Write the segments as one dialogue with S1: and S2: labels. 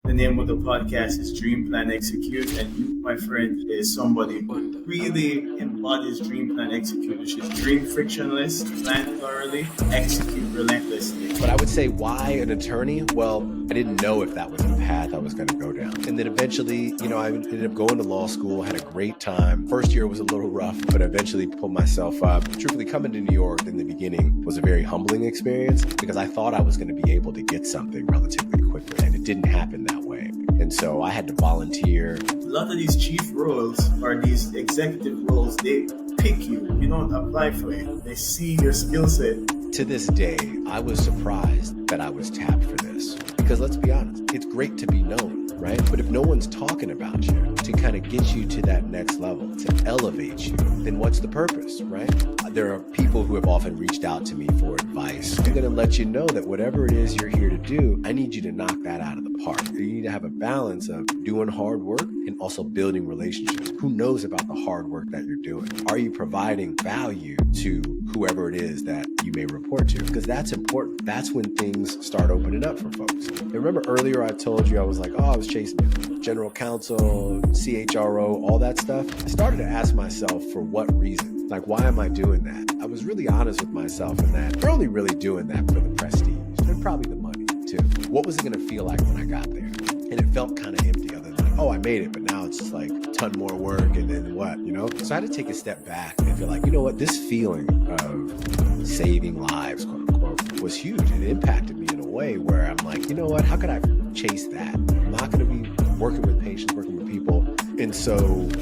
S1: The name of the podcast is Dream Plan Execute, and you, my friend, is somebody who really embodies Dream Plan Execute, which is dream frictionless, plan thoroughly, execute relentlessly.
S2: But I would say, why an attorney? Well, I didn't know if that was the path I was going to go down. And then eventually, I ended up going to law school, had a great time. First year was a little rough, but eventually pulled myself up. Truthfully, coming to New York in the beginning was a very humbling experience because I thought I was going to be able to get something relatively quickly, and it didn't happen that way. And so I had to volunteer.
S1: A lot of these chief roles or these executive roles, they pick you. You don't apply for it. They see your skill set.
S2: To this day, I was surprised that I was tapped for this. Because let's be honest, it's great to be known, right? But if no one's talking about you to kind of get you to that next level, to elevate you, then what's the purpose, right? There are people who have often reached out to me for advice. I'm going to let you know that whatever it is you're here to do, I need you to knock that out of the park. You need to have a balance of doing hard work and also building relationships. Who knows about the hard work that you're doing? Are you providing value to whoever it is that you may report to? Because that's important. That's when things start opening up for folks. And remember earlier I told you I was like, I was chasing general counsel, CHRO, all that stuff. I started to ask myself, for what reason? Like, why am I doing that? I was really honest with myself in that you're only really doing that for the prestige and probably the money too. What was it going to feel like when I got there? And it felt kind of empty, other than like, I made it, but now it's just like a ton more work, and then what, So I had to take a step back and feel like, this feeling of saving lives, quote unquote, was huge. And it impacted me in a way where I'm like, how could I chase that? I'm not going to be working with patients, working with people. And so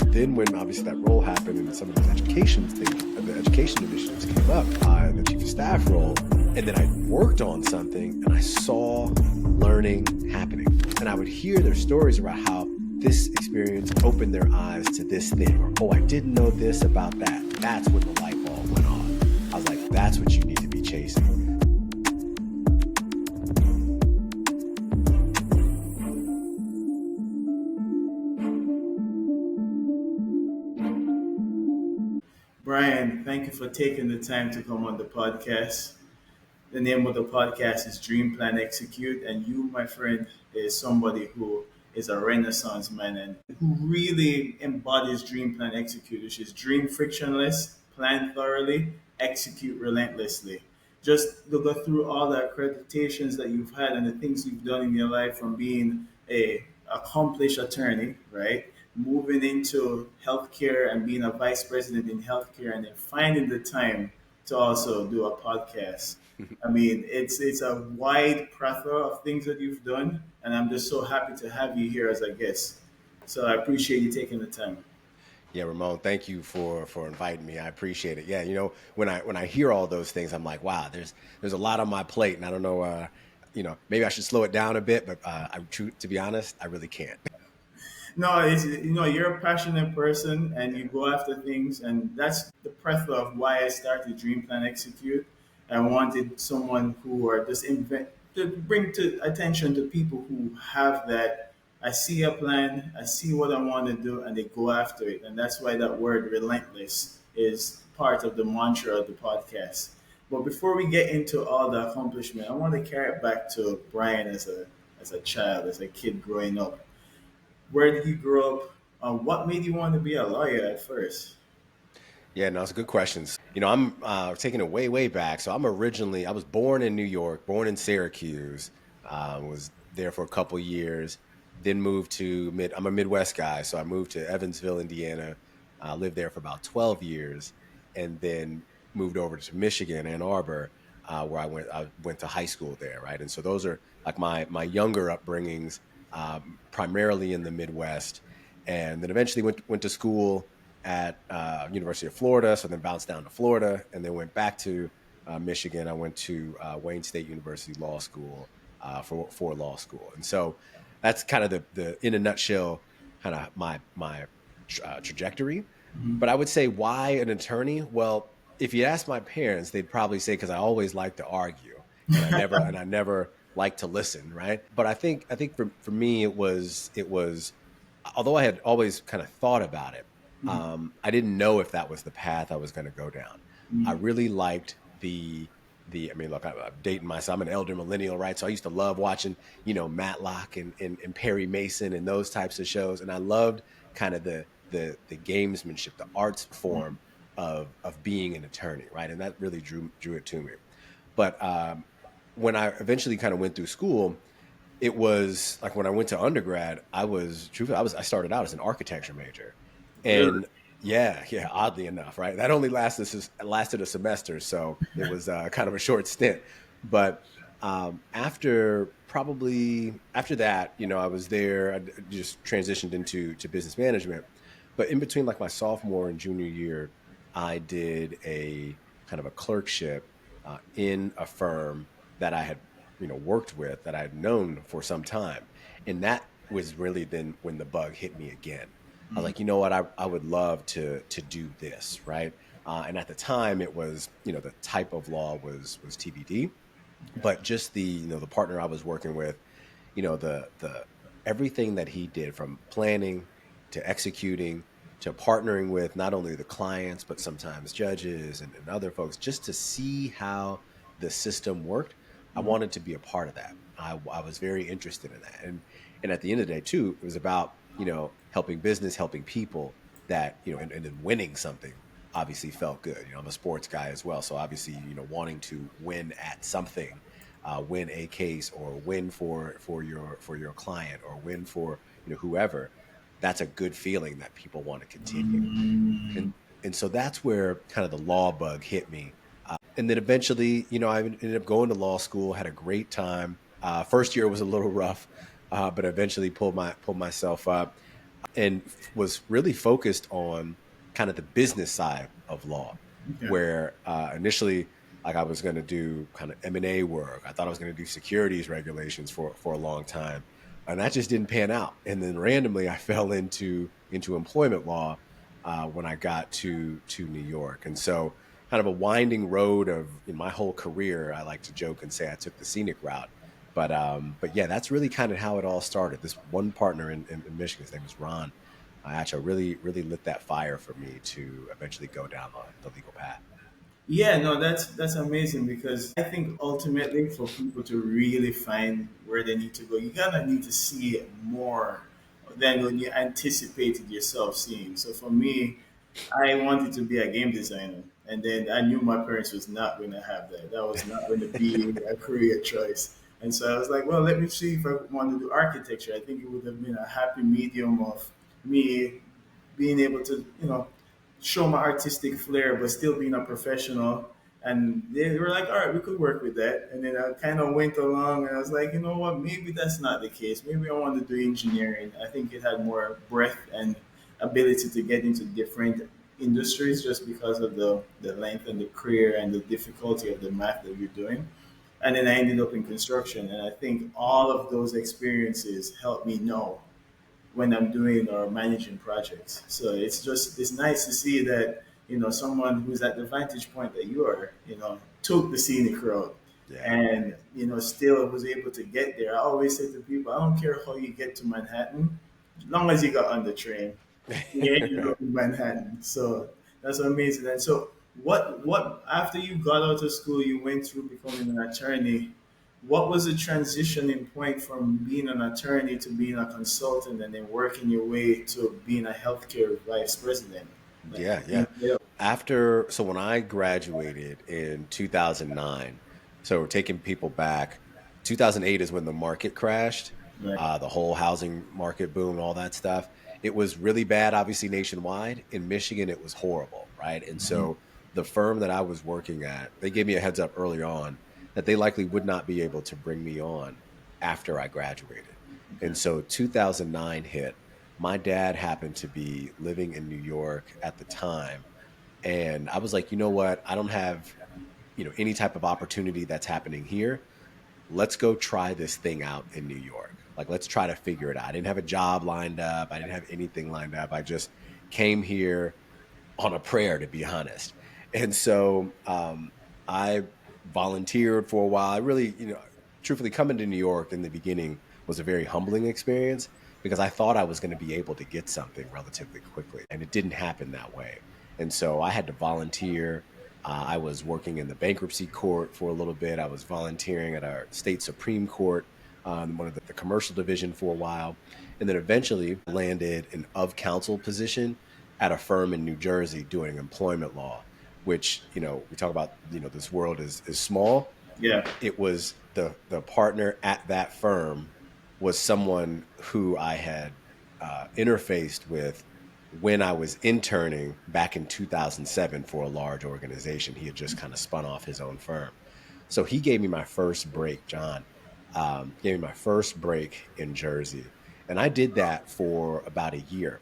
S2: then when obviously that role happened and some of those the education initiatives came up, and the chief of staff role, and then I worked on something and I saw learning happening. And I would hear their stories about how this experience opened their eyes to this thing, or, I didn't know this about that. That's when the light bulb went on. I was like, that's what you need to be chasing.
S1: Brian, thank you for taking the time to come on the podcast. The name of the podcast is Dream Plan Execute, and you, my friend, is somebody who is a renaissance man and who really embodies Dream Plan Execute, which is dream frictionless, plan thoroughly, execute relentlessly. Just to go through all the accreditations that you've had and the things you've done in your life, from being a accomplished attorney, right? Moving into healthcare and being a vice president in healthcare, and then finding the time to also do a podcast. I mean, it's a wide plethora of things that you've done, and I'm just so happy to have you here as a guest. So I appreciate you taking the time.
S2: Yeah, Ramon, thank you for inviting me. I appreciate it. Yeah, when I hear all those things, I'm like, wow, there's a lot on my plate, and I don't know, maybe I should slow it down a bit, but to be honest, I really can't.
S1: No, it's, you're a passionate person and you go after things, and that's the plethora of why I started Dream Plan Execute. I wanted someone who are just to bring to attention to people who have that. I see a plan, I see what I want to do, and they go after it. And that's why that word relentless is part of the mantra of the podcast. But before we get into all the accomplishment, I want to carry it back to Brian as a child, as a kid growing up. Where did you grow up? What made you want to be a lawyer at first?
S2: Yeah, no, it's good questions. I'm taking it way, way back. So I was born in New York, born in Syracuse, was there for a couple years, then moved to I'm a Midwest guy. So I moved to Evansville, Indiana, lived there for about 12 years, and then moved over to Michigan, Ann Arbor, where I went to high school there, right? And so those are like my younger upbringings, primarily in the Midwest, and then eventually went to school at University of Florida, so then bounced down to Florida, and then went back to Michigan. I went to Wayne State University Law School for law school, and so that's kind of the in a nutshell, kind of my trajectory. Mm-hmm. But I would say, why an attorney? Well, if you ask my parents, they'd probably say because I always like to argue, and I never like to listen, right? But I think for me it was although I had always kind of thought about it, I didn't know if that was the path I was going to go down. I really liked the I mean, look, I'm dating myself. I'm an elder millennial, right? So I used to love watching, Matlock and Perry Mason and those types of shows. And I loved kind of the gamesmanship, the arts form of being an attorney, right? And that really drew it to me. But when I eventually kind of went through school, it was like when I went to undergrad, I started out as an architecture major.
S1: Really?
S2: And yeah, oddly enough, right? That only lasted a semester, so it was kind of a short stint. But after that, I was there. I just transitioned into business management. But in between like my sophomore and junior year, I did a kind of a clerkship in a firm that I had worked with, that I had known for some time, and that was really then when the bug hit me again. I was like, you know what, I would love to do this, right? And at the time, it was the type of law was TBD, but just the partner I was working with, the everything that he did, from planning to executing to partnering with not only the clients but sometimes judges and other folks, just to see how the system worked. I wanted to be a part of that. I was very interested in that, and at the end of the day too, it was about helping business, helping people, that and then winning something obviously felt good. I'm a sports guy as well, so obviously wanting to win at something, win a case, or win for your client, or win for whoever. That's a good feeling that people want to continue. and and so that's where kind of the law bug hit me. And then eventually, I ended up going to law school, had a great time. First year was a little rough, but eventually pulled myself up, and was really focused on kind of the business side of law,
S1: Okay.
S2: where initially, like, I was going to do kind of M&A work. I thought I was going to do securities regulations for a long time, and that just didn't pan out. And then randomly, I fell into employment law when I got to New York. And so, kind of a winding road of in my whole career. I like to joke and say I took the scenic route. But yeah, that's really kind of how it all started. This one partner in Michigan, his name was Ron. Actually really lit that fire for me to eventually go down the legal path.
S1: Yeah, no, that's amazing, because I think ultimately for people to really find where they need to go, you kind of need to see it more than when you anticipated yourself seeing. So for me, I wanted to be a game designer, and then I knew my parents was not going to have that. That was not going to be a career choice. And so I was like, well, let me see if I want to do architecture. I think it would have been a happy medium of me being able to, show my artistic flair, but still being a professional. And they were like, all right, we could work with that. And then I kind of went along, and I was like, you know what, maybe that's not the case. Maybe I want to do engineering. I think it had more breadth and ability to get into different industries, just because of the length and the career and the difficulty of the math that you're doing. And then I ended up in construction. And I think all of those experiences helped me know when I'm doing or managing projects. So it's nice to see that someone who's at the vantage point that you are, took the scenic road,
S2: Yeah.
S1: and still was able to get there. I always say to people, I don't care how you get to Manhattan, as long as you got on the train, yeah, you go
S2: Right.
S1: to Manhattan. So that's amazing. And so, what after you got out of school, you went through becoming an attorney. What was the transitioning point from being an attorney to being a consultant, and then working your way to being a healthcare vice president? Like,
S2: Yeah. So when I graduated in 2009, so taking people back, 2008 is when the market crashed,
S1: right.
S2: the whole housing market boom, all that stuff. It was really bad, obviously nationwide. In Michigan, it was horrible, right? And so the firm that I was working at, they gave me a heads up early on that they likely would not be able to bring me on after I graduated.
S1: Okay.
S2: And so 2009 hit. My dad happened to be living in New York at the time, and I was like, you know what? I don't have, any type of opportunity that's happening here. Let's go try this thing out in New York. Like, let's try to figure it out. I didn't have a job lined up. I didn't have anything lined up. I just came here on a prayer, to be honest. And so I volunteered for a while. I really, truthfully, coming to New York in the beginning was a very humbling experience, because I thought I was going to be able to get something relatively quickly, and it didn't happen that way. And so I had to volunteer. I was working in the bankruptcy court for a little bit. I was volunteering at our state Supreme Court, one of the commercial division for a while. And then eventually landed an of counsel position at a firm in New Jersey doing employment law, which, we talk about, this world is small.
S1: Yeah.
S2: It was the partner at that firm was someone who I had interfaced with when I was interning back in 2007 for a large organization. He had just kind of spun off his own firm. So he gave me my first break, John, gave me my first break in Jersey. And I did that for about a year.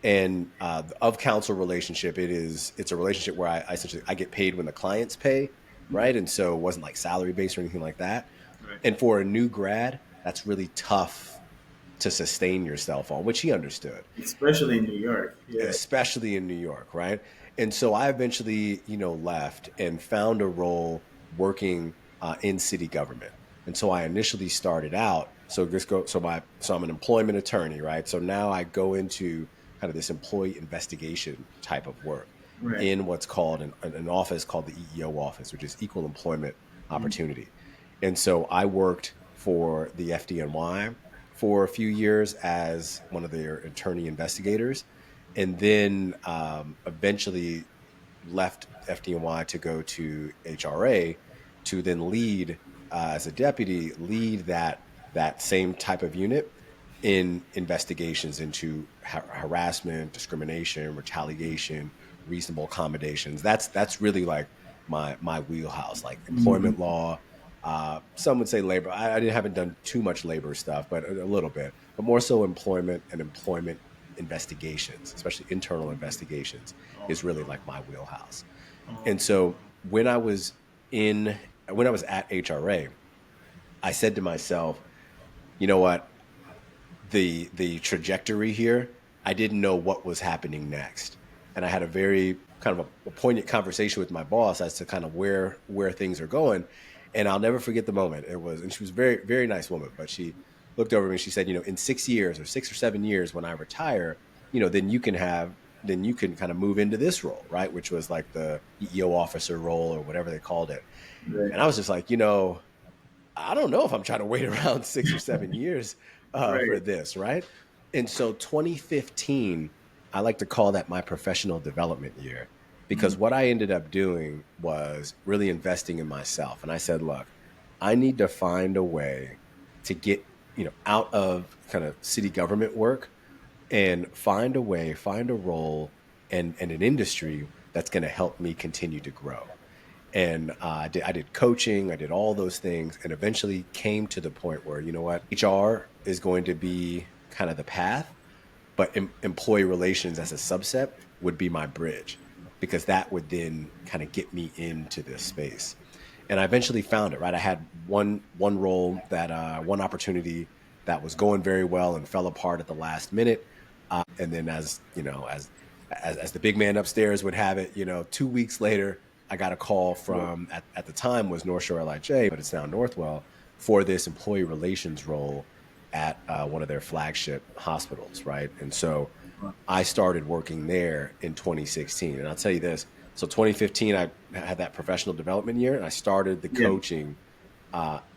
S2: And the of counsel relationship, it's a relationship where I essentially I get paid when the clients pay, right? And so it wasn't like salary based or anything like that.
S1: Right.
S2: And for a new grad, that's really tough to sustain yourself on, which he understood,
S1: Especially in New York. Yeah.
S2: especially in New York, right? And so I eventually, left and found a role working in city government. And so I initially started out. So I'm an employment attorney, right? So now I go into kind of this employee investigation type of work
S1: Right.
S2: in what's called an office called the EEO office, which is Equal Employment Opportunity. And so I worked for the FDNY for a few years as one of their attorney investigators, and then eventually left FDNY to go to HRA to then lead as a deputy, lead that same type of unit in investigations into harassment, discrimination, retaliation, reasonable accommodations. That's really like my wheelhouse, like employment law. Some would say labor. I haven't done too much labor stuff, but a little bit, but more so employment and employment investigations, especially internal investigations, is really like my wheelhouse. And so when I was at HRA, I said to myself, you know what, the trajectory here, I didn't know what was happening next. And I had a very kind of a poignant conversation with my boss as to kind of where things are going. And I'll never forget the moment. And she was a very, very nice woman, but she looked over at me and she said, in 6 years or 6 or 7 years when I retire, then you can kind of move into this role, right? Which was like the EEO officer role or whatever they called it.
S1: Right.
S2: And I was just like, I don't know if I'm trying to wait around 6 or 7 years for
S1: Right.
S2: this, right? And so 2015, I like to call that my professional development year, because what I ended up doing was really investing in myself. And I said, look, I need to find a way to get, out of kind of city government work and find a role and an industry that's going to help me continue to grow. And I did coaching, I did all those things, and eventually came to the point where, you know what, HR is going to be kind of the path, but employee relations as a subset would be my bridge, because that would then kind of get me into this space. And I eventually found it, right? I had one role that one opportunity that was going very well and fell apart at the last minute. And then as the big man upstairs would have it, 2 weeks later, I got a call from, at the time was North Shore LIJ, but it's now Northwell, for this employee relations role at one of their flagship hospitals, right? And so I started working there in 2016. And I'll tell you this, so 2015, I had that professional development year, and I started the coaching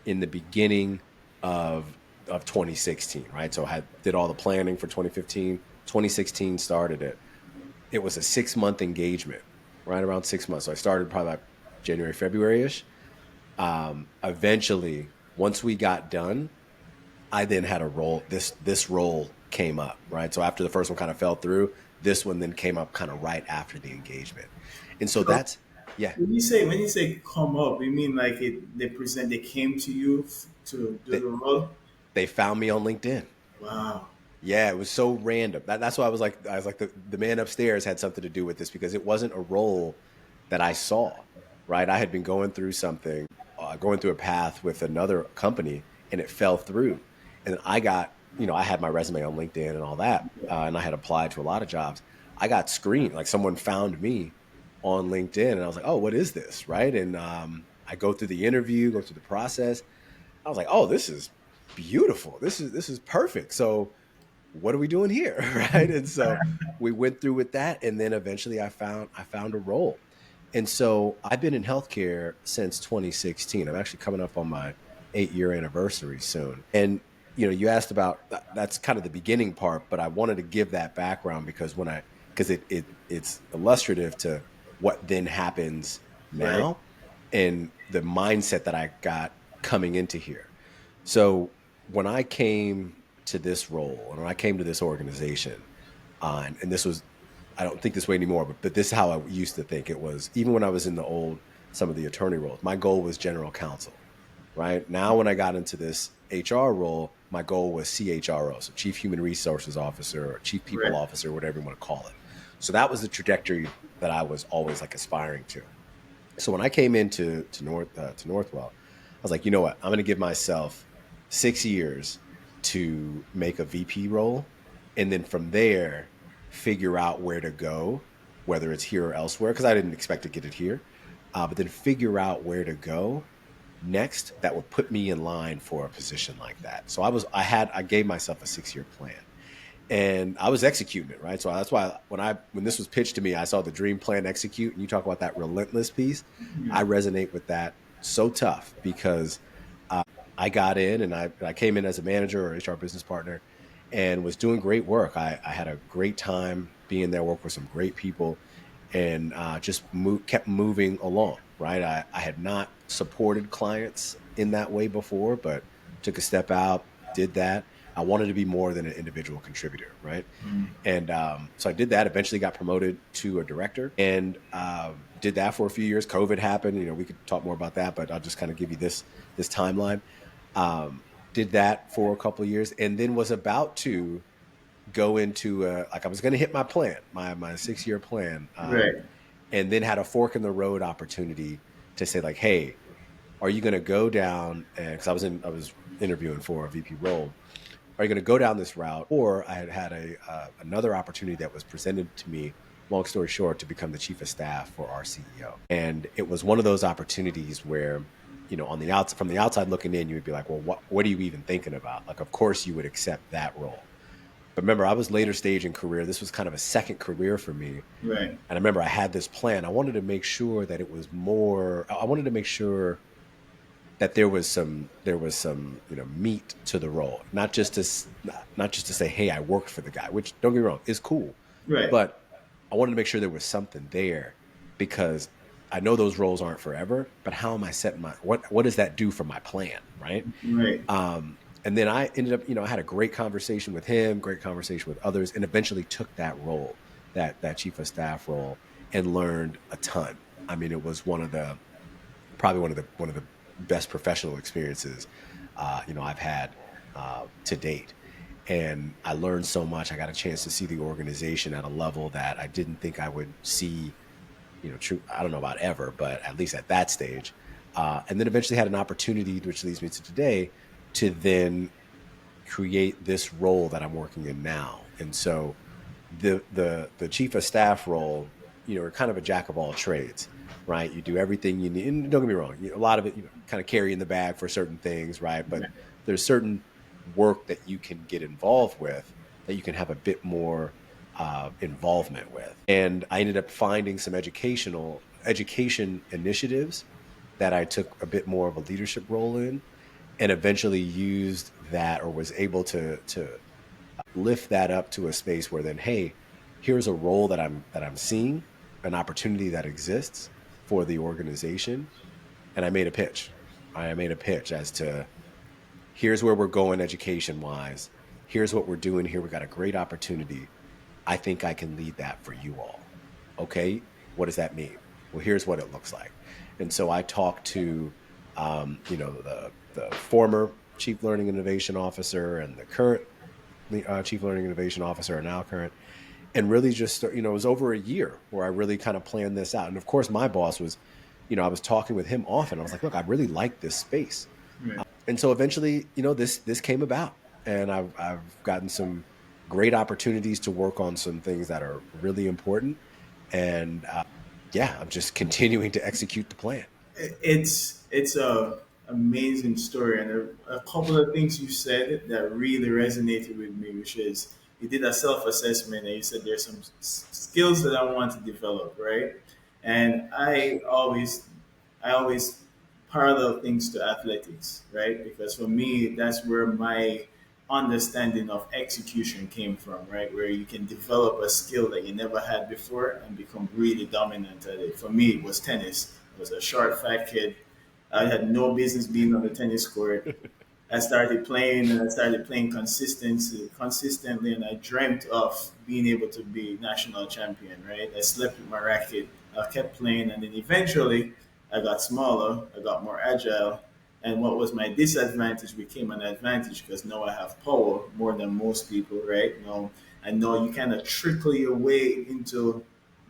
S2: in the beginning of 2016, right? So I did all the planning for 2015. 2016 started it. It was a 6-month engagement, right around 6 months. So I started probably like January, February-ish. Eventually, once we got done, I then had a role. This role came up, right? So after the first one kind of fell through, this one then came up kind of right after the engagement. And so that's, yeah,
S1: When you say come up, you mean like they came to you to do
S2: they,
S1: the role?
S2: they found me on LinkedIn.
S1: Wow.
S2: Yeah, it was so random. That's why I was like the man upstairs had something to do with this, because it wasn't a role that I saw, right? I had been going through a path with another company, and it fell through. And I got, I had my resume on LinkedIn and all that, and I had applied to a lot of jobs. I got screened, like someone found me on LinkedIn, and I was like, oh, what is this, right? And I go through the interview, go through the process. I was like, oh, this is beautiful. This is perfect. So what are we doing here? Right. And so we went through with that. And then eventually I found a role. And so I've been in healthcare since 2016. I'm actually coming up on my 8-year anniversary soon. And you asked about that's kind of the beginning part, but I wanted to give that background because because it's illustrative to what then happens
S1: Right.
S2: now and the mindset that I got coming into here. So when I came to this role and when I came to this organization, and this was, I don't think this way anymore, but this is how I used to think it was. Even when I was in some of the attorney roles, my goal was general counsel. Right now, when I got into this HR role, my goal was CHRO, so Chief Human Resources Officer or Chief People
S1: Right.
S2: Officer, whatever you want to call it. So that was the trajectory that I was always like aspiring to. So when I came into to Northwell, I was like, you know what? I'm going to give myself 6 years to make a VP role, and then from there, figure out where to go, whether it's here or elsewhere, because I didn't expect to get it here, but then figure out where to go next that would put me in line for a position like that. So I gave myself a 6-year plan and I was executing it, right? So that's why when this was pitched to me, I saw the dream plan execute, and you talk about that relentless piece. I resonate with that so tough because I got in and I came in as a manager or HR business partner and was doing great work. I had a great time being there, worked with some great people, and kept moving along. Right, I had not supported clients in that way before, but took a step out, did that. I wanted to be more than an individual contributor, right? And so I did that. Eventually, got promoted to a director, and did that for a few years. COVID happened. We could talk more about that, but I'll just kind of give you this timeline. Did that for a couple of years, and then was about to go into like I was going to hit my plan, my 6-year plan,
S1: Right.
S2: and then had a fork in the road opportunity to say like, hey, are you going to go down? And because I was interviewing for a VP role, are you going to go down this route? Or I had another opportunity that was presented to me. Long story short, to become the chief of staff for our CEO, and it was one of those opportunities where, on the outside, from the outside looking in, you would be like, well, what are you even thinking about? Like, of course, you would accept that role. But remember, I was later stage in career. This was kind of a second career for me.
S1: Right.
S2: And I remember I had this plan. I wanted to make sure that I wanted to make sure that there was some meat to the role, not just to say, hey, I worked for the guy, which, don't get me wrong, is cool,
S1: Right.
S2: but I wanted to make sure there was something there because I know those roles aren't forever, but how am I setting what does that do for my plan, right?
S1: Right.
S2: And then I ended up, I had a great conversation with him, great conversation with others, and eventually took that role, that chief of staff role, and learned a ton. I mean, it was probably one of the best professional experiences, I've had to date. And I learned so much. I got a chance to see the organization at a level that I didn't think I would see, true. I don't know about ever, but at least at that stage. And then eventually had an opportunity, which leads me to today, to then create this role that I'm working in now. And so the chief of staff role, are kind of a jack of all trades, right? You do everything you need. And don't get me wrong, a lot of it, kind of carry in the bag for certain things, right? But there's certain work that you can get involved with that you can have a bit more involvement with. And I ended up finding some education initiatives that I took a bit more of a leadership role in, and eventually used that, or was able to lift that up to a space where then, hey, here's a role that I'm seeing, an opportunity that exists for the organization, and I made a pitch. I made a pitch as to, here's where we're going education wise. Here's what we're doing here. We got a great opportunity. I think I can lead that for you all. Okay, what does that mean? Well, here's what it looks like. And so I talked to, the former chief learning innovation officer and the current chief learning innovation officer, and now current, and really just, it was over a year where I really kind of planned this out. And of course, my boss was, I was talking with him often. I was like, look, I really like this space.
S1: Right.
S2: And so eventually, this came about, and I've gotten some great opportunities to work on some things that are really important. And yeah, I'm just continuing to execute the plan.
S1: It's a amazing story, and a couple of things you said that really resonated with me, which is you did a self assessment and you said there's some skills that I want to develop, right? And I always parallel things to athletics, right? Because for me, that's where my understanding of execution came from, right? Where you can develop a skill that you never had before and become really dominant at it. For me, it was tennis. I was a short, fat kid. I had no business being on the tennis court. I started playing and I started playing consistently, and I dreamt of being able to be national champion. Right? I slept with my racket. I kept playing, and then eventually, I got smaller. I got more agile, and what was my disadvantage became an advantage because now I have power more than most people. Right? Now I know you kind of trickle your way into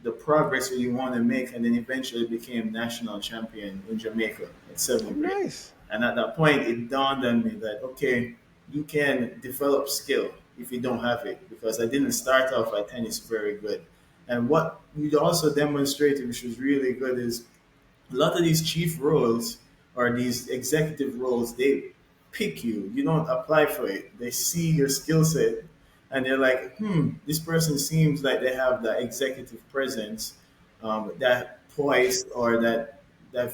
S1: the progress that you want to make, and then eventually became national champion in Jamaica at
S2: Oh,
S1: seventh grade.
S2: nice.
S1: And at that point, it dawned on me that, okay, you can develop skill if you don't have it, because I didn't start off at tennis very good. And what you also demonstrated, which was really good, is a lot of these chief roles or these executive roles, they pick you. You don't apply for it. They see your skill set and they're like, this person seems like they have that executive presence, that poise or that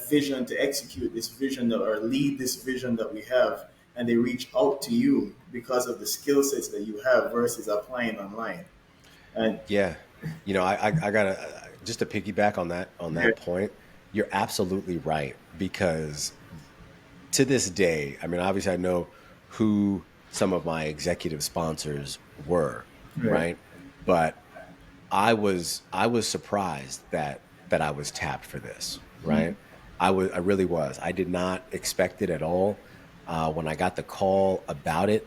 S1: vision to execute this vision or lead this vision that we have. And they reach out to you because of the skill sets that you have versus applying online. And
S2: Yeah. I gotta just to piggyback on
S1: yeah,
S2: that point. You're absolutely right because to this day, I mean, obviously, I know who some of my executive sponsors were,
S1: right.
S2: right? But I was surprised that I was tapped for this, right? I really was. I did not expect it at all. When I got the call about it,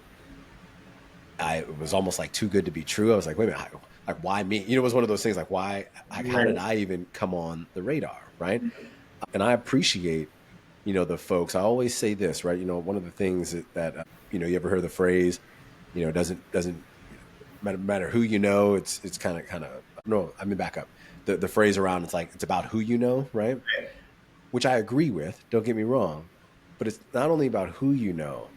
S2: it was almost like too good to be true. I was like, wait a minute, like why me? You know, it was one of those things like why? Like, how did
S1: Right.
S2: I even come on the radar, right? And I appreciate, the folks. I always say this, right? One of the things you ever heard the phrase, doesn't matter who you know. It's kind of no. I mean, back up. The phrase around it's like it's about who you know, right? Which I agree with. Don't get me wrong, but it's not only about who you know,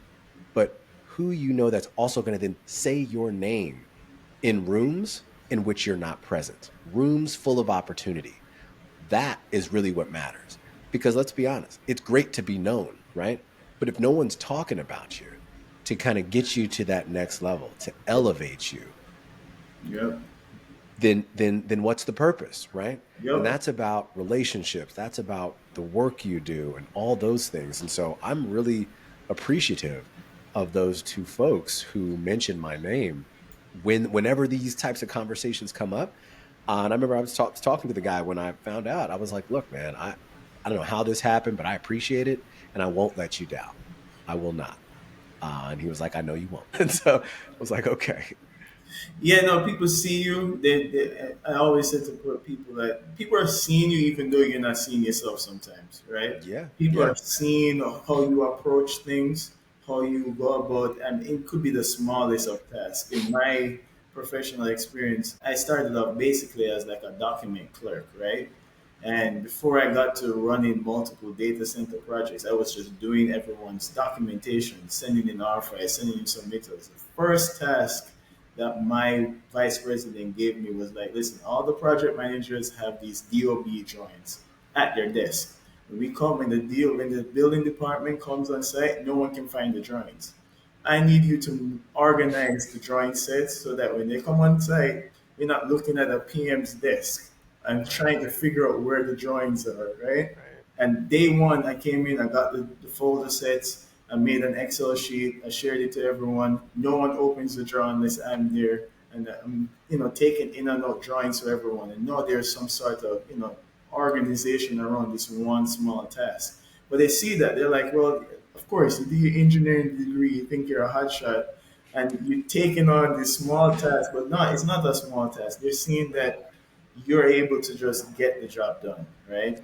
S2: but who you know that's also going to then say your name in rooms in which you're not present, rooms full of opportunity. That is really what matters. Because let's be honest, it's great to be known, right? But if no one's talking about you to kind of get you to that next level, to elevate you,
S1: Yep.
S2: then what's the purpose, right? And
S1: Yep.
S2: that's about relationships. That's about the work you do and all those things. And so I'm really appreciative of those two folks who mentioned my name whenever these types of conversations come up. And I remember I was talking to the guy when I found out. I was like, "Look, man, I don't know how this happened, but I appreciate it, and I won't let you down. I will not." And he was like, "I know you won't." And so I was like, "Okay,
S1: Yeah, no, people see you. I always say to people that people are seeing you even though you're not seeing yourself sometimes, right?
S2: yeah,
S1: People
S2: yeah,
S1: are seeing how you approach things, how you go about, and it could be the smallest of tasks. In my professional experience, I started off basically as like a document clerk, right? And before I got to running multiple data center projects, I was just doing everyone's documentation, sending in RFIs, sending in submittals. The first task that my vice president gave me was like, listen, all the project managers have these DOB drawings at their desk. When we come when the building department comes on site, no one can find the drawings. I need you to organize the drawing sets so that when they come on site, you're not looking at a PM's desk and trying to figure out where the drawings are, right?
S2: right,
S1: And day one, I came in, I got the folder sets, I made an Excel sheet, I shared it to everyone. No one opens the drawer unless I'm there, and I'm, taking in and out drawings for everyone. And now there's some sort of, organization around this one small task. But they see that they're like, well, of course, you do your engineering degree, you think you're a hotshot, and you're taking on this small task, but no, it's not a small task. They're seeing
S2: right."
S1: that you're able to just get the job done, right?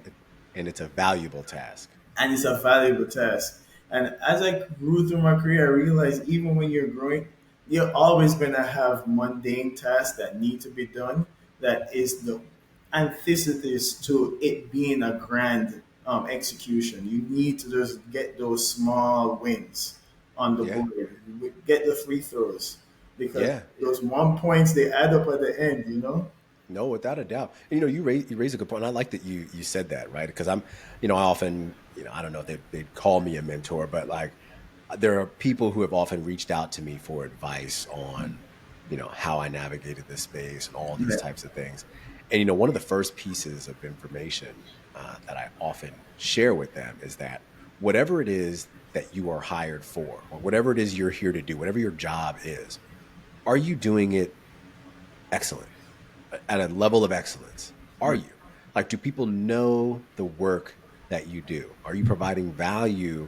S2: And it's a valuable task.
S1: And it's a valuable task. And as I grew through my career, I realized even when you're growing, you're always going to have mundane tasks that need to be done. That is the antithesis to it being a grand execution. You need to just get those small wins on the
S2: Yeah,
S1: board, get the free throws, because
S2: yeah.
S1: those 1 points they add up at the end.
S2: No, without a doubt. And, you raise a good point. And I like that you said that, right? Because I often, I don't know if they'd call me a mentor, but like there are people who have often reached out to me for advice on, how I navigated this space and all these
S1: Right.
S2: types of things. And, one of the first pieces of information that I often share with them is that whatever it is that you are hired for, or whatever it is you're here to do, whatever your job is, are you doing it excellent? At a level of excellence? Are
S1: Right.
S2: you? Like, do people know the work that you do? Are you providing value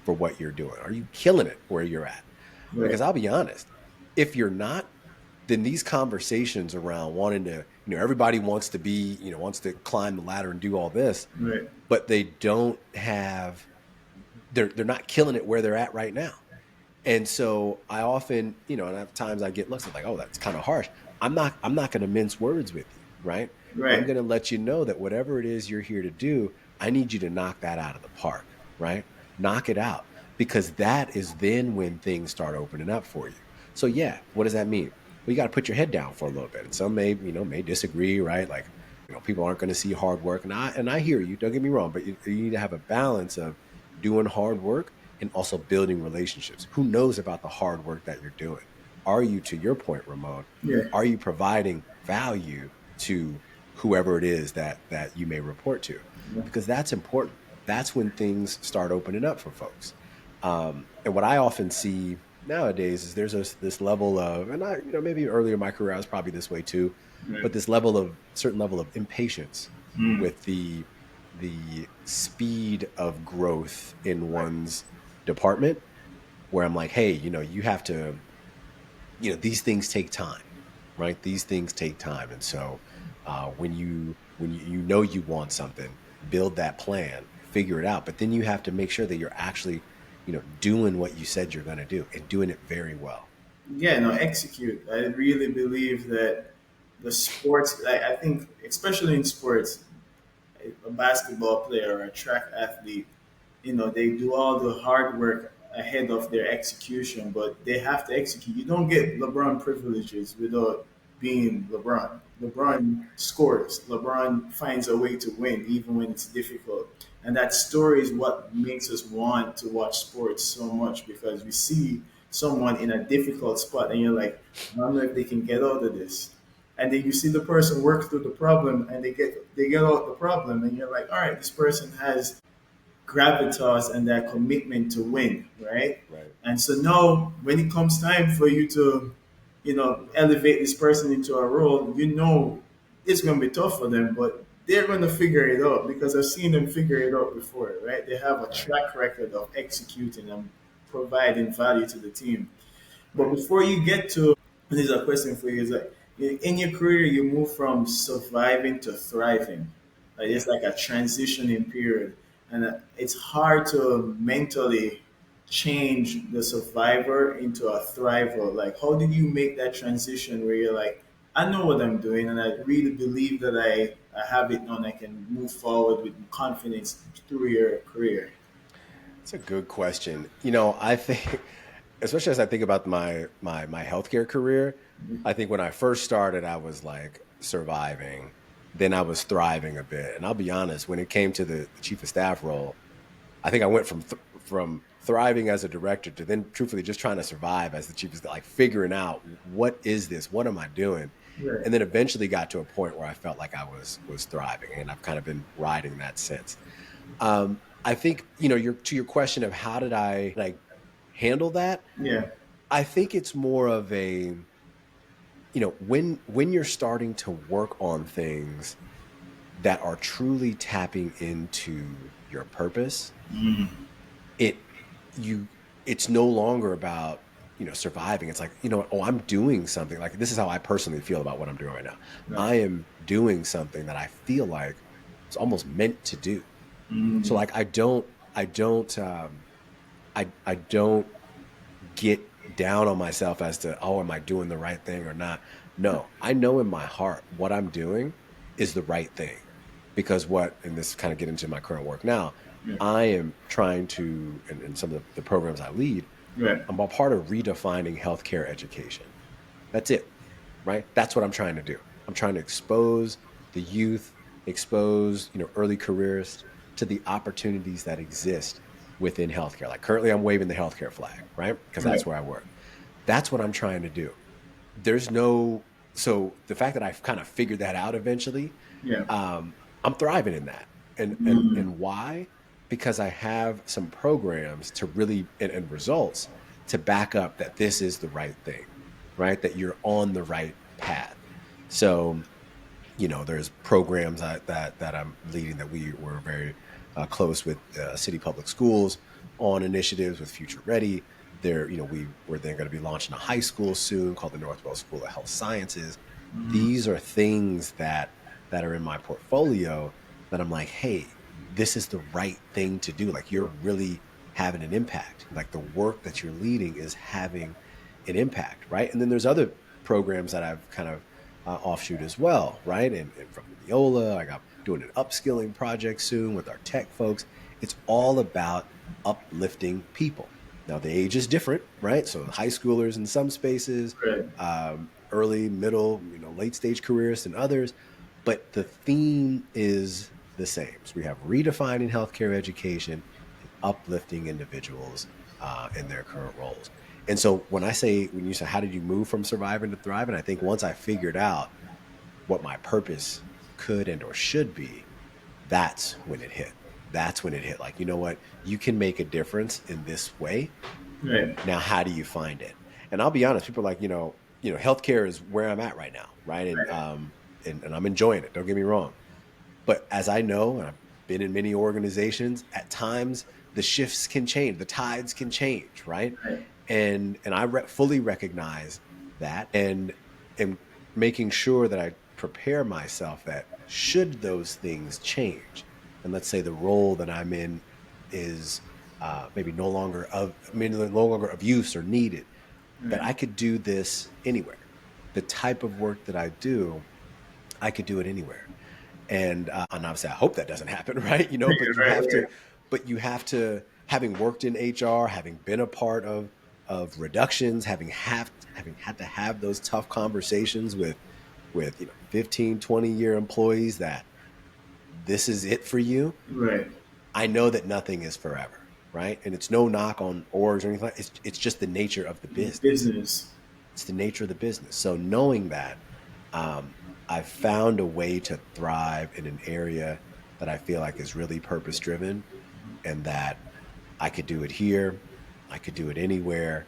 S2: for what you're doing? Are you killing it where you're at?
S1: Right.
S2: Because I'll be honest, if you're not, then these conversations around wanting to, everybody wants to be, wants to climb the ladder and do all this,
S1: Right.
S2: but they don't have, they're not killing it where they're at right now. And so I often, and at times I get looks like, oh, that's kind of harsh. I'm not going to mince words with you, right? I'm
S1: Right.
S2: going to let you know that whatever it is you're here to do, I need you to knock that out of the park, right? Knock it out, because that is then when things start opening up for you. So yeah, what does that mean? Well, you got to put your head down for a little bit. And some may disagree, right? Like, people aren't going to see hard work, and I hear you. Don't get me wrong, but you need to have a balance of doing hard work and also building relationships. Who knows about the hard work that you're doing? Are you, to your point, Ramon,
S1: Yeah.
S2: are you providing value to whoever it is that you may report to?
S1: Yeah.
S2: Because that's important. That's when things start opening up for folks. And what I often see nowadays is there's this level of, and maybe earlier in my career I was probably this way too,
S1: Right.
S2: but this certain level of impatience with the speed of growth in one's department, where I'm like, hey, you have to, these things take time, right? These things take time. And so when you want something, build that plan, figure it out. But then you have to make sure that you're actually, doing what you said you're going to do and doing it very well.
S1: Yeah, no, execute. I really believe that the sports, I think, especially in sports, a basketball player or a track athlete, they do all the hard work ahead of their execution, but they have to execute. You don't get LeBron privileges without being LeBron.
S2: Right.
S1: LeBron scores. LeBron finds a way to win even when it's difficult. And that story is what makes us want to watch sports so much, because we see someone in a difficult spot and you're like, I don't know if they can get out of this. And then you see the person work through the problem and they get out the problem and you're like, all right, this person has gravitas and that commitment to win, right?
S2: Right.
S1: And so now, when it comes time for you to, elevate this person into a role, it's going to be tough for them, but they're going to figure it out because I've seen them figure it out before, right? They have a
S2: Right.
S1: track record of executing and providing value to the team. But
S2: Right.
S1: before you get to, this is a question for you, is like, in your career, you move from surviving to thriving. Like,
S2: Yeah.
S1: it's like a transitioning period. And it's hard to mentally change the survivor into a thriver. Like, how did you make that transition where you're like, I know what I'm doing, and I really believe that I have it and I can move forward with confidence through your career?
S2: It's a good question. I think, especially as I think about my healthcare career, I think when I first started, I was like surviving, then I was thriving a bit. And I'll be honest, when it came to the chief of staff role, I think I went from thriving as a director to then truthfully just trying to survive as the chief of staff, like figuring out what is this, what am I doing,
S1: Right.
S2: and then eventually got to a point where I felt like I was thriving, and I've kind of been riding that since. I think your question of how did I like handle that.
S1: Yeah.
S2: I think it's more of a when you're starting to work on things that are truly tapping into your purpose, it you it's no longer about surviving. It's like, oh, I'm doing something. Like, this is how I personally feel about what I'm doing right now.
S1: Right.
S2: I am doing something that I feel like it's almost meant to do. So like I don't get down on myself as to, oh, am I doing the right thing or not? No, I know in my heart what I'm doing is the right thing, because and this kind of get into my current work now,
S1: Yeah.
S2: I am trying to, and some of the programs I lead,
S1: Right.
S2: I'm a part of redefining healthcare education. That's it, right? That's what I'm trying to do. I'm trying to expose the youth, expose, early careerists to the opportunities that exist within healthcare. Like currently I'm waving the healthcare flag, right? Because
S1: Right.
S2: that's where I work. That's what I'm trying to do. There's no, so the fact that I've kind of figured that out eventually,
S1: Yeah.
S2: um, I'm thriving in that. And why? Because I have some programs to really and results to back up that this is the right thing, right? That you're on the right path. So, there's programs that I'm leading that we're very close with city public schools on initiatives with Future Ready. We're then going to be launching a high school soon called the Northwell School of Health Sciences. These are things that are in my portfolio that I'm like, hey, this is the right thing to do. Like you're really having an impact. Like the work that you're leading is having an impact, right? And then there's other programs that I've kind of offshoot as well, right? And from Neola, I got doing an upskilling project soon with our tech folks. It's all about uplifting people. Now the age is different, right? So high schoolers in some spaces,
S1: Right.
S2: early, middle, late stage careers in others, but the theme is the same. So we have redefining healthcare education and uplifting individuals in their current roles. And so when you say, how did you move from surviving to thriving? I think once I figured out what my purpose could and or should be, that's when it hit. That's when it hit. Like, you know what? You can make a difference in this way.
S1: Right.
S2: Now, how do you find it? And I'll be honest, people are like, healthcare is where I'm at right now, right? And I'm enjoying it. Don't get me wrong. But as I know, and I've been in many organizations, at times the shifts can change, the tides can change, right?
S1: Right.
S2: And I fully recognize that, and making sure that I prepare myself that should those things change, and let's say the role that I'm in is maybe no longer of use or needed, that
S1: Right.
S2: I could do this anywhere. The type of work that I do, I could do it anywhere. And obviously I hope that doesn't happen, right? But you
S1: Right.
S2: have to,
S1: Right.
S2: having worked in HR, having been a part of reductions, having had to have those tough conversations with 15, 20-year employees that this is it for you.
S1: Right.
S2: I know that nothing is forever, right? And it's no knock on orgs or anything like that. It's just the nature of the business.
S1: Business.
S2: It's the nature of the business. So knowing that, um, I've found a way to thrive in an area that I feel like is really purpose driven, and that I could do it here, I could do it anywhere.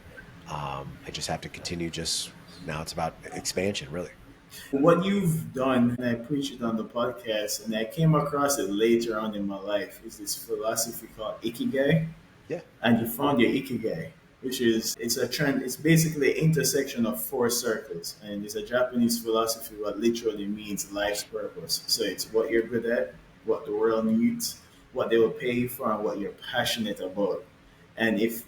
S2: I just have to continue. Just now, it's about expansion, really.
S1: What you've done, and I preached it on the podcast, and I came across it later on in my life, is this philosophy called Ikigai.
S2: Yeah,
S1: And you found your Ikigai, which is it's a trend. It's basically an intersection of four circles, and it's a Japanese philosophy what literally means life's purpose. So it's what you're good at, what the world needs, what they will pay you for, and what you're passionate about. And if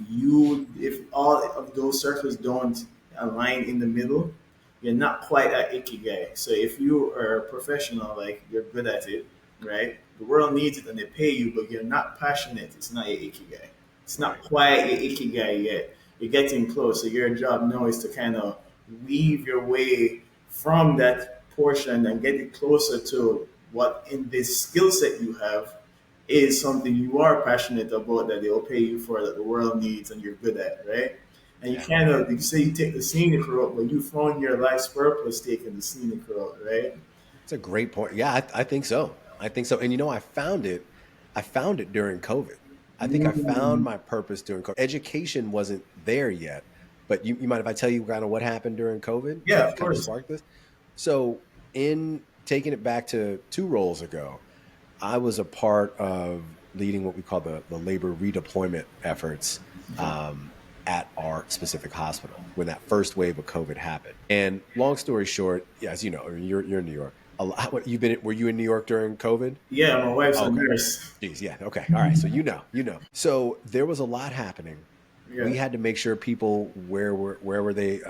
S1: all of those circles don't align in the middle, you're not quite at Ikigai. So if you are a professional, like you're good at it, right? The world needs it and they pay you, but you're not passionate. It's not your Ikigai. It's not
S2: right.
S1: quite your Ikigai yet. You're getting close. So your job now is to kind of weave your way from that portion and get it closer to what in this skill set you have is something you are passionate about that they'll pay you for, that the world needs and you're good at, right? And you
S2: Yeah.
S1: kind of, you say you take the scenic route, but you found your life's purpose taking the scenic route, right?
S2: It's a great point. Yeah, I think so. I think so. And I found it. I found it during COVID. I think I found
S1: Mm,
S2: my purpose during COVID. Education wasn't there yet, but you mind if I tell you kind of what happened during COVID
S1: yeah,
S2: that
S1: of
S2: kind of
S1: course.
S2: sparked this? So, in taking it back to two roles ago, I was a part of leading what we call the labor redeployment efforts at our specific hospital when that first wave of COVID happened. And long story short, yeah, as you know, I mean, you're in New York. A lot, were you in New York during COVID?
S1: Yeah, my wife's a
S2: Okay.
S1: nurse.
S2: Geez, yeah. Okay. All right. So you know. So there was a lot happening.
S1: Yeah.
S2: We had to make sure people where were they?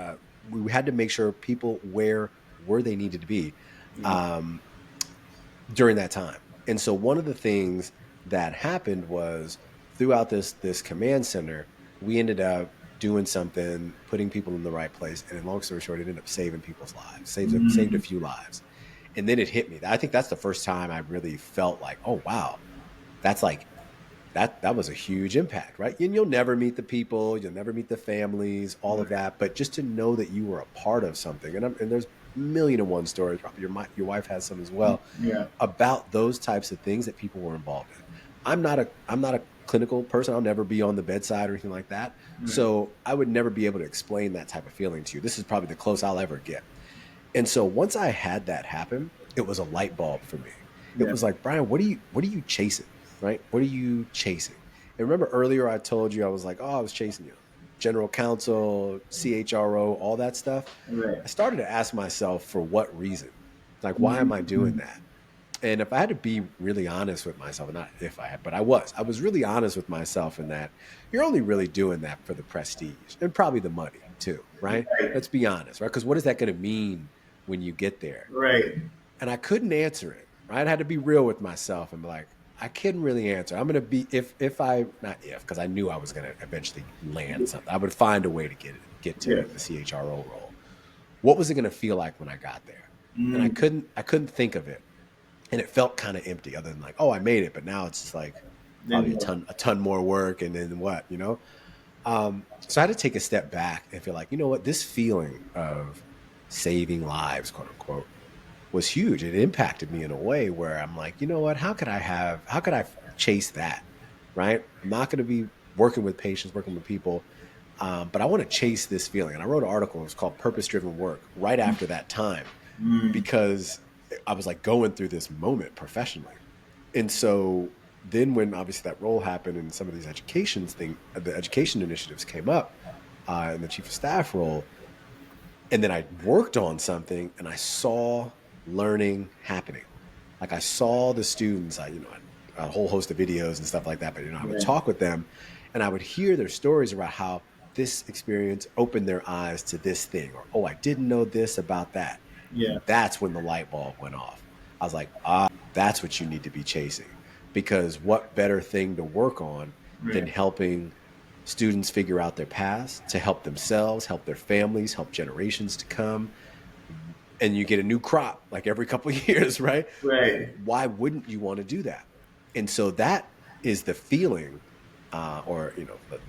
S2: We had to make sure people where they needed to be um, during that time. And so one of the things that happened was throughout this command center, we ended up doing something, putting people in the right place, and in long story short, it ended up saving people's lives, saved a few lives. And then it hit me. I think that's the first time I really felt like, oh wow, that's like that was a huge impact, right? And you'll never meet the people, you'll never meet the families, all of
S1: Right.
S2: that, but just to know that you were a part of something, and there's a million and one stories. Probably your wife has some as well
S1: Yeah.
S2: about those types of things that people were involved in. I'm not a clinical person. I'll never be on the bedside or anything like that.
S1: Right.
S2: So I would never be able to explain that type of feeling to you. This is probably the close I'll ever get. And so once I had that happen, it was a light bulb for me. It
S1: Yeah.
S2: was like, Brian, what are you chasing? Right? What are you chasing? And remember earlier I told you I was like, oh, I was chasing general counsel, CHRO, all that stuff.
S1: Right.
S2: I started to ask myself for what reason? Like, why am I doing
S1: Mhm.
S2: that? And if I had to be really honest with myself, not if I had, but I was really honest with myself in that you're only really doing that for the prestige and probably the money too, right?
S1: Right.
S2: Let's be honest, right? Because what is that going to mean when you get there?
S1: Right.
S2: And I couldn't answer it, right? I had to be real with myself and be like, I couldn't really answer. I'm going to be, if I, not if, because I knew I was going to eventually land something. I would find a way to get to
S1: Yeah.
S2: the CHRO role. What was it going to feel like when I got there? And I
S1: Mm.
S2: couldn't think of it, and it felt kind of empty other than like, oh, I made it, but now it's just like probably
S1: Then
S2: a ton more work, and then what. So I had to take a step back and feel like, you know what, this feeling of saving lives, quote unquote, was huge. It impacted me in a way where I'm like, you know what, how could I chase that, right? I'm not going to be working with patients, working with people, but I want to chase this feeling. And I wrote an article, it was called Purpose Driven Work, right after that time,
S1: mm.
S2: because I was like going through this moment professionally. And so then when obviously that role happened and some of these the education initiatives came up in the chief of staff role, and then I worked on something and I saw learning happening. Like I saw the students, a whole host of videos and stuff like that, but I would
S1: Right.
S2: talk with them and I would hear their stories about how this experience opened their eyes to this thing, or, oh, I didn't know this about that.
S1: Yeah.
S2: And that's when the light bulb went off. I was like, that's what you need to be chasing. Because what better thing to work on than
S1: Right.
S2: helping students figure out their paths to help themselves, help their families, help generations to come. And you get a new crop like every couple of years, right?
S1: Right.
S2: Why wouldn't you want to do that? And so that is the feeling, or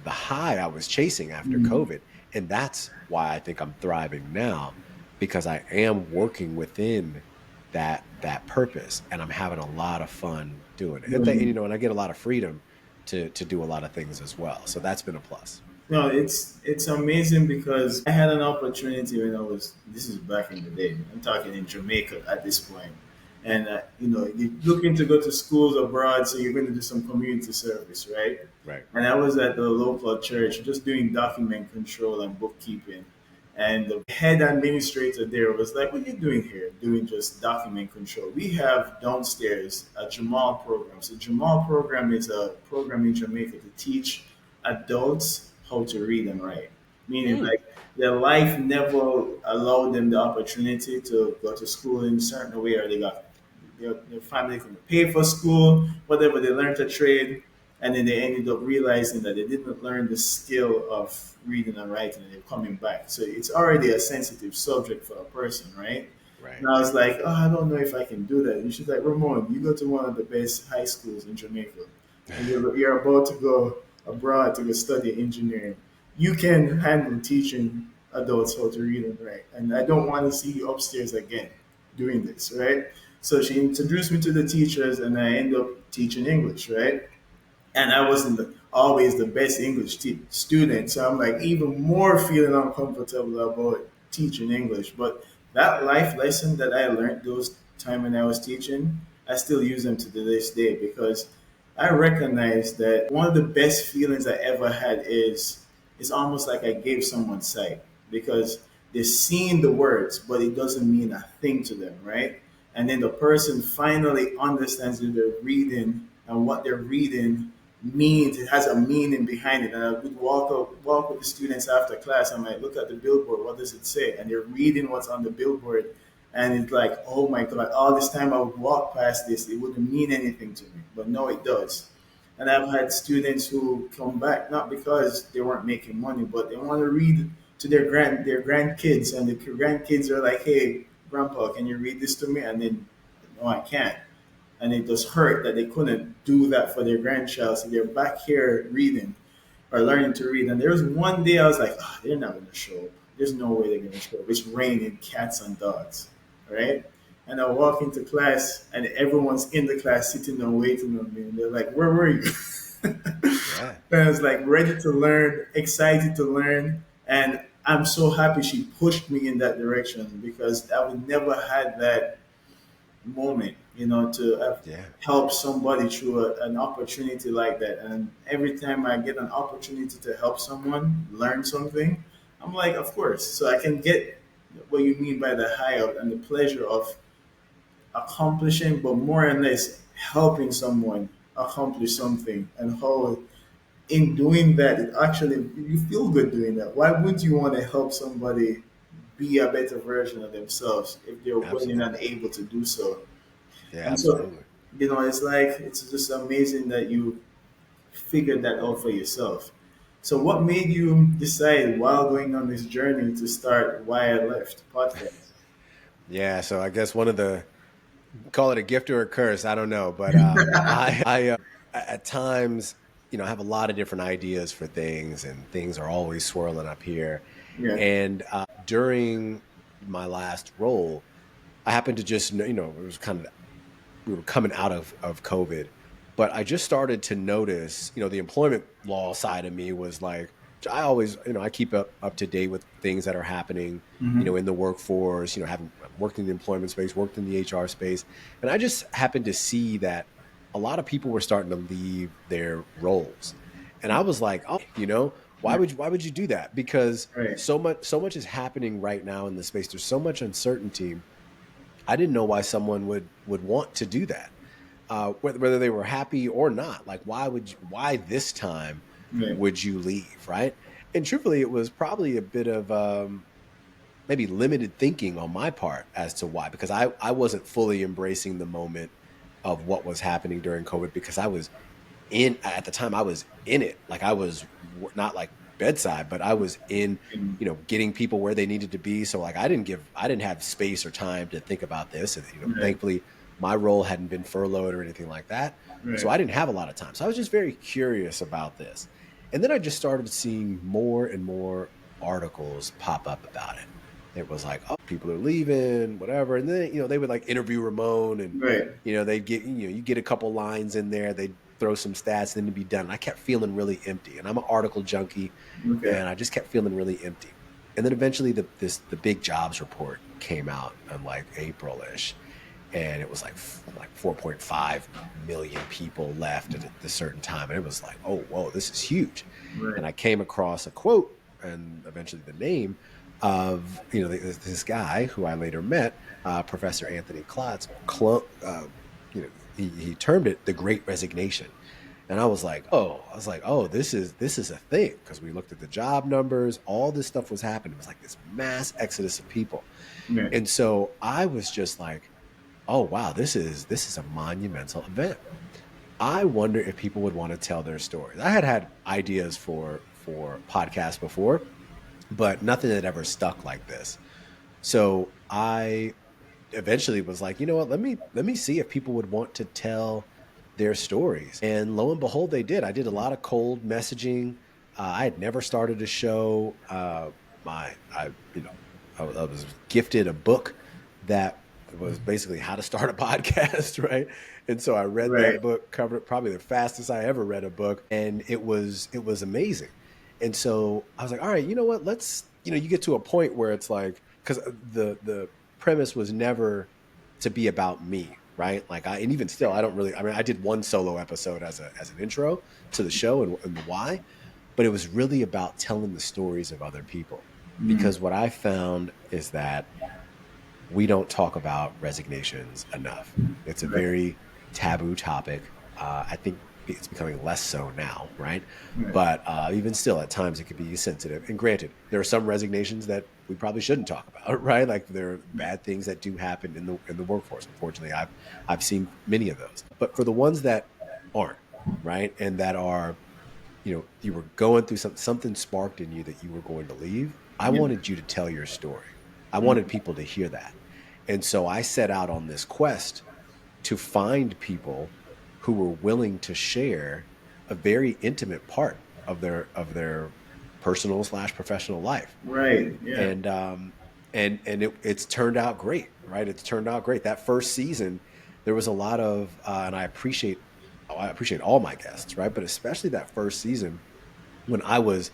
S2: the high I was chasing after
S1: Mm.
S2: COVID. And that's why I think I'm thriving now, because I am working within that purpose, and I'm having a lot of fun doing it. And I get a lot of freedom to do a lot of things as well. So that's been a plus.
S1: No, it's amazing because I had an opportunity when I was. This is back in the day. I'm talking in Jamaica at this point, and you're looking to go to schools abroad, so you're going to do some community service, right?
S2: Right.
S1: And I was at the local church just doing document control and bookkeeping. And the head administrator there was like, "What are you doing here? Doing just document control? We have downstairs a Jamal program. So Jamal program is a program in Jamaica to teach adults how to read and write. Meaning,
S2: Mm,
S1: like their life never allowed them the opportunity to go to school in a certain way, or they got their family couldn't pay for school, whatever. They learned a trade, and then they ended up realizing that they didn't learn the skill of reading and writing, and they're coming back. So it's already a sensitive subject for a person, right?
S2: right.
S1: And I was like, oh, I don't know if I can do that. And she's like, Ramon, you go to one of the best high schools in Jamaica, and you're about to go abroad to go study engineering. You can handle teaching adults how to read and write. And I don't want to see you upstairs again doing this, right? So she introduced me to the teachers, and I end up teaching English, right? And I wasn't always the best English student, so I'm like even more feeling uncomfortable about teaching English. But that life lesson that I learned those time when I was teaching, I still use them to this day because I recognize that one of the best feelings I ever had is it's almost like I gave someone sight because they're seeing the words, but it doesn't mean a thing to them, right? And then the person finally understands that they're reading and what they're reading means. It has a meaning behind it. And I would walk with the students after class. I'm like, look at the billboard. What does it say? And they're reading what's on the billboard. And it's like, oh my God, all this time I would walk past this. It wouldn't mean anything to me. But no, it does. And I've had students who come back not because they weren't making money, but they want to read to their grandkids, and the grandkids are like, "Hey, Grandpa, can you read this to me? And then, no, I can't. And it just hurt that they couldn't do that for their grandchild. So they're back here reading or learning to read. And there was one day I was like, oh, they're not going to show up. There's no way they're going to show up. It's raining cats and dogs, right? And I walk into class and everyone's in the class sitting and waiting on me. And they're like, where were you?
S2: Yeah,
S1: And I was like ready to learn, excited to learn. And I'm so happy she pushed me in that direction because I would never had that moment, to
S2: yeah,
S1: help somebody through an opportunity like that. And every time I get an opportunity to help someone learn something, I'm like, of course. So I can get what you mean by the high out and the pleasure of accomplishing, but more or less helping someone accomplish something, and how in doing that, it actually you feel good doing that. Why wouldn't you want to help somebody be a better version of themselves if they're willing and
S2: absolutely.
S1: able to do so?
S2: Yeah,
S1: And so,
S2: absolutely.
S1: it's like it's just amazing that you figured that out for yourself. So, what made you decide while going on this journey to start Why I Left podcast?
S2: Yeah, so I guess one of the call it a gift or a curse, I don't know, but at times, I have a lot of different ideas for things, and things are always swirling up here.
S1: Yeah.
S2: And during my last role, I happened to just it was kind of we were coming out of COVID, but I just started to notice, the employment law side of me was like, I always, I keep up to date with things that are happening,
S1: Hmm.
S2: in the workforce, having worked in the employment space, worked in the HR space. And I just happened to see that a lot of people were starting to leave their roles. And I was like, oh, why would you do that? Because
S1: Right.
S2: so much is happening right now in the space. There's so much uncertainty. I didn't know why someone would want to do that, whether they were happy or not. Like, why this time
S1: Right.
S2: would you leave, right? And truthfully, it was probably a bit of maybe limited thinking on my part as to why, because I wasn't fully embracing the moment of what was happening during COVID, because I was at the time I was in it. Like, I was not like bedside, but I was in,
S1: And,
S2: getting people where they needed to be. So like, I didn't have space or time to think about this. And,
S1: right.
S2: thankfully my role hadn't been furloughed or anything like that. So
S1: Right.
S2: I didn't have a lot of time. So I was just very curious about this. And then I just started seeing more and more articles pop up about it. It was like, oh, people are leaving, whatever. And then, they would like interview Ramon, and,
S1: Right.
S2: they'd get, you get a couple lines in there, they'd throw some stats, then to be done. And I kept feeling really empty. And I'm an article junkie,
S1: Okay.
S2: and I just kept feeling really empty. And then eventually the big jobs report came out in like April-ish, and it was like 4.5 million people left at a certain time. And it was like, oh, whoa, this is huge.
S1: Right.
S2: And I came across a quote and eventually the name of, this guy who I later met, Professor Anthony Klotz. He termed it the Great Resignation. And I was like, oh, this is a thing, because we looked at the job numbers, all this stuff was happening. It was like this mass exodus of people.
S1: Right.
S2: And so I was just like, oh wow, this is a monumental event. I wonder if people would want to tell their stories. I had ideas for podcasts before, but nothing had ever stuck like this. So I eventually was like, you know what, let me see if people would want to tell their stories. And lo and behold, they did. I did a lot of cold messaging. I had never started a show. My I you know I was gifted a book that was basically how to start a podcast, right? And so I read
S1: Right.
S2: that book, covered it, probably the fastest I ever read a book, and it was amazing. And so I was like, all right, you know what? Let's, you get to a point where it's like, because the premise was never to be about me, right? Like, and even still, I don't really. I mean, I did one solo episode as an intro to the show, and the why, but it was really about telling the stories of other people.
S1: Mm.
S2: Because what I found is that we don't talk about resignations enough. It's a
S1: Right.
S2: very taboo topic. I think it's becoming less so now, right?
S1: Right.
S2: But even still, at times it could be sensitive. And granted, there are some resignations that we probably shouldn't talk about, right? Like, there are bad things that do happen in the workforce. Unfortunately, I've seen many of those. But for the ones that aren't, right, and that are, you were going through something sparked in you that you were going to leave. I
S1: Yeah.
S2: wanted you to tell your story. I wanted people to hear that. And so I set out on this quest to find people who were willing to share a very intimate part of their personal slash professional life.
S1: Right. Yeah.
S2: And it's turned out great, right? It's turned out great. That first season, there was a lot of and I appreciate all my guests, right? But especially that first season when I was,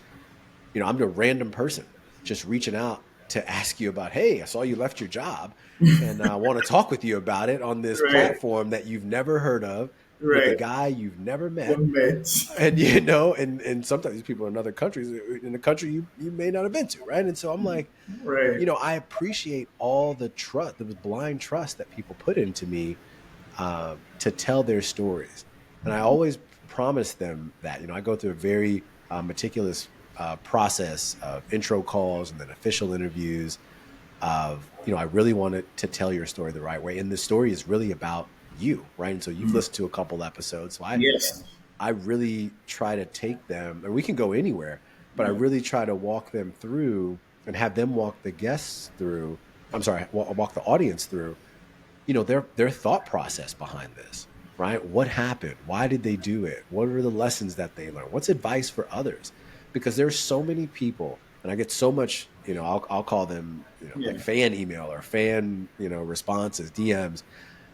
S2: I'm a random person just reaching out to ask you about, hey, I saw you left your job and I want to talk with you about it on this
S1: Right.
S2: platform that you've never heard of with a
S1: Right.
S2: guy you've never met.
S1: One met.
S2: And, and sometimes these people are in other countries, in a country you may not have been to, right? And so I'm like,
S1: Right.
S2: I appreciate all the trust, the blind trust that people put into me to tell their stories. And I always promise them that, I go through a very meticulous process of intro calls and then official interviews of, I really wanted to tell your story the right way. And the story is really about you, right? And so you've listened to a couple episodes. So
S1: Yes.
S2: I really try to take them, and we can go anywhere, but I
S1: Yeah.
S2: really try to walk them through and have them walk the guests through. I'm sorry, walk the audience through, their thought process behind this, right? What happened? Why did they do it? What are the lessons that they learned? What's advice for others? Because there's so many people, and I get so much, I'll call them, like
S1: Yeah.
S2: fan email or fan, responses, DMs,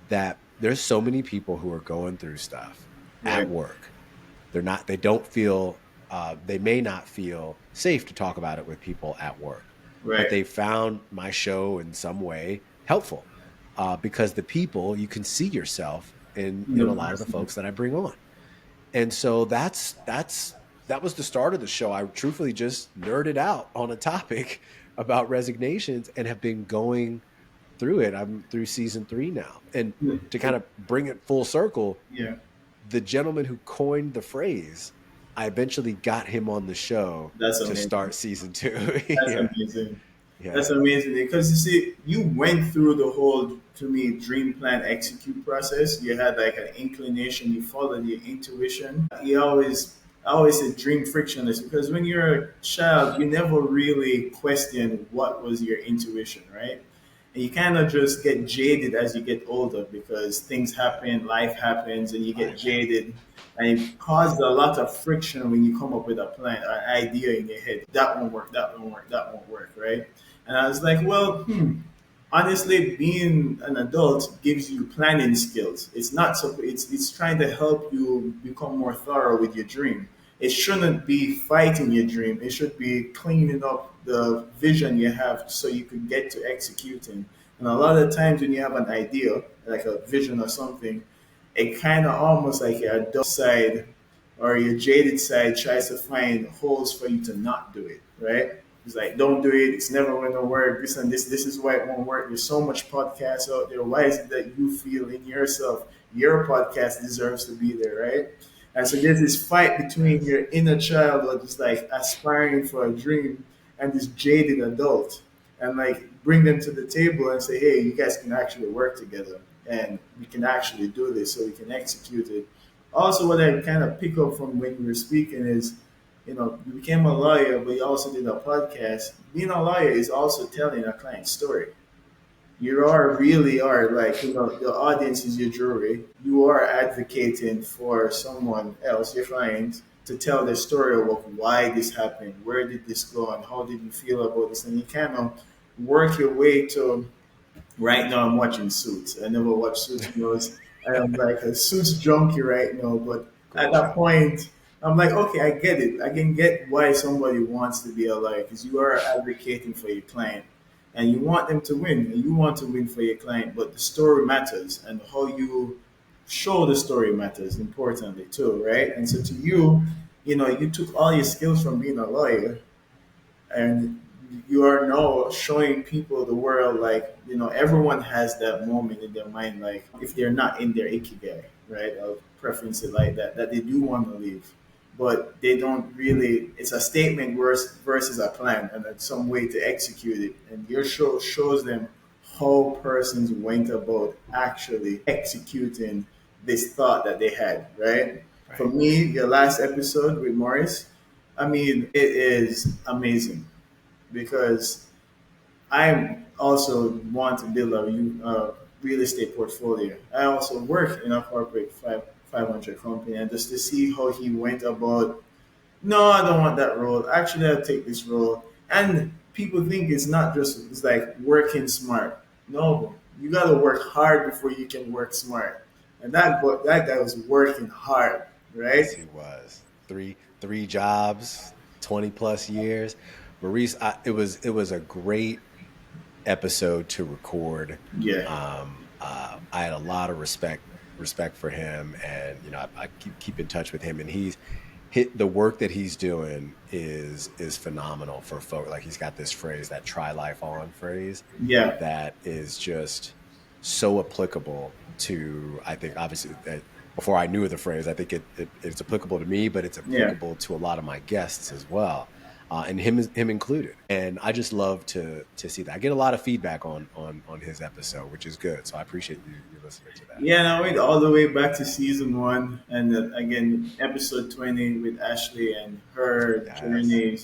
S2: that there's so many people who are going through stuff at
S1: Right.
S2: work. They don't feel, they may not feel safe to talk about it with people at work, but
S1: Right.
S2: they found my show in some way helpful because the people, you can see yourself in a
S1: The
S2: lot of the
S1: person.
S2: folks that I bring on. And so that was the start of the show. I truthfully just nerded out on a topic about resignations and have been going through it. I'm through season 3 now. And to kind of bring it full circle,
S1: Yeah.
S2: the gentleman who coined the phrase, I eventually got him on the show
S1: That's
S2: to
S1: amazing.
S2: start season 2.
S1: That's
S2: Yeah.
S1: amazing.
S2: Yeah.
S1: That's amazing because you see, you went through the whole, to me, dream plan execute process. You had like an inclination, you followed your intuition. I always say dream frictionless because when you're a child, you never really question what was your intuition, right? And you kind of just get jaded as you get older because things happen, life happens, and you get
S2: Right.
S1: jaded. And it causes a lot of friction when you come up with a plan, an idea in your head. That won't work, that won't work, that won't work, right? And I was like, well, honestly, being an adult gives you planning skills. It's not so. It's trying to help you become more thorough with your dream. It shouldn't be fighting your dream. It should be cleaning up the vision you have so you can get to executing. And a lot of times when you have an idea, like a vision or something, it kind of almost like your adult side or your jaded side tries to find holes for you to not do it, right? It's like, don't do it. It's never going to work. This and this. This is why it won't work. There's so much podcasts out there. Why is it that you feel in yourself your podcast deserves to be there, right? And so there's this fight between
S2: Yes.
S1: your inner child, or just like aspiring for a dream, and this jaded adult, and like bring them to the table and say, hey, you guys can actually work together, and we can actually do this, so we can execute it. Also, what I kind of pick up from when you were speaking is, you became a lawyer, but you also did a podcast. Being a lawyer is also telling a client story. You are really are like, the audience is your jury. You are advocating for someone else, your client, to tell the story of why this happened, where did this go, and how did you feel about this, and you kind of work your way to. Right now, I'm watching Suits. I never watched Suits because I am like a Suits junkie right now. But at
S2: Great
S1: that
S2: show.
S1: point, I'm like, okay, I get it. I can get why somebody wants to be a lawyer because you are advocating for your client and you want them to win and you want to win for your client. But the story matters and how you show the story matters importantly too, right? And so to you, you took all your skills from being a lawyer and you are now showing people the world, like, everyone has that moment in their mind, like if they're not in their ikigai, right? I'll preference it like that they do want to leave, but they don't really. It's a statement versus a plan and it's some way to execute it, and your show shows them how persons went about actually executing this thought that they had, right? For
S2: Right.
S1: me, your last episode with Morris, I mean, it is amazing because I'm also want to build a real estate portfolio. I also work in a corporate 500 company, and just to see how he went about, no, I don't want that role. Actually, I'll take this role. And people think it's like working smart. No, you got to work hard before you can work smart. And that guy was working hard,
S2: Yes,
S1: right?
S2: he was. Three jobs, 20 plus years. Maurice, it was a great episode to record.
S1: Yeah,
S2: I had a lot of respect for him, and I keep in touch with him, and he's hit the work that he's doing is phenomenal for folk. Like, he's got this phrase, that try life on phrase,
S1: yeah,
S2: that is just so applicable to, I think, obviously, before I knew of the phrase, I think it's applicable to me, but it's
S1: yeah.
S2: applicable to a lot of my guests as well, and him included. And I just love to see that. I get a lot of feedback on his episode, which is good. So I appreciate you listening to that.
S1: Yeah, and I went all the way back to season one, and again, episode 20 with Ashley and her
S2: Yes.
S1: journey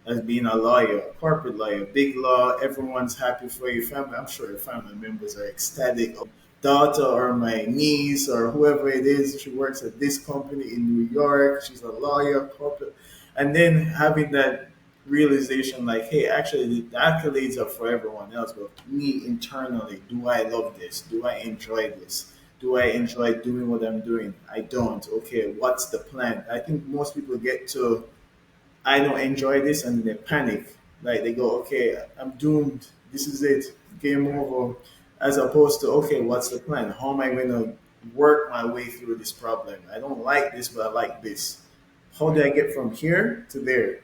S1: as being a lawyer, a corporate lawyer, big law. Everyone's happy for your family. I'm sure your family members are ecstatic. Daughter or my niece or whoever it is, she works at this company in New York. She's a lawyer, corporate, and then having that realization, like, hey, actually, the accolades are for everyone else, but me internally, do I love this? Do I enjoy this? Do I enjoy doing what I'm doing? I don't. Okay, what's the plan? I think most people get to, I don't enjoy this, and they panic. Like they go, okay, I'm doomed. This is it. Game over. As opposed to, okay, what's the plan? How am I going to work my way through this problem? I don't like this, but I like this. How do I
S2: Right.
S1: get from here to there?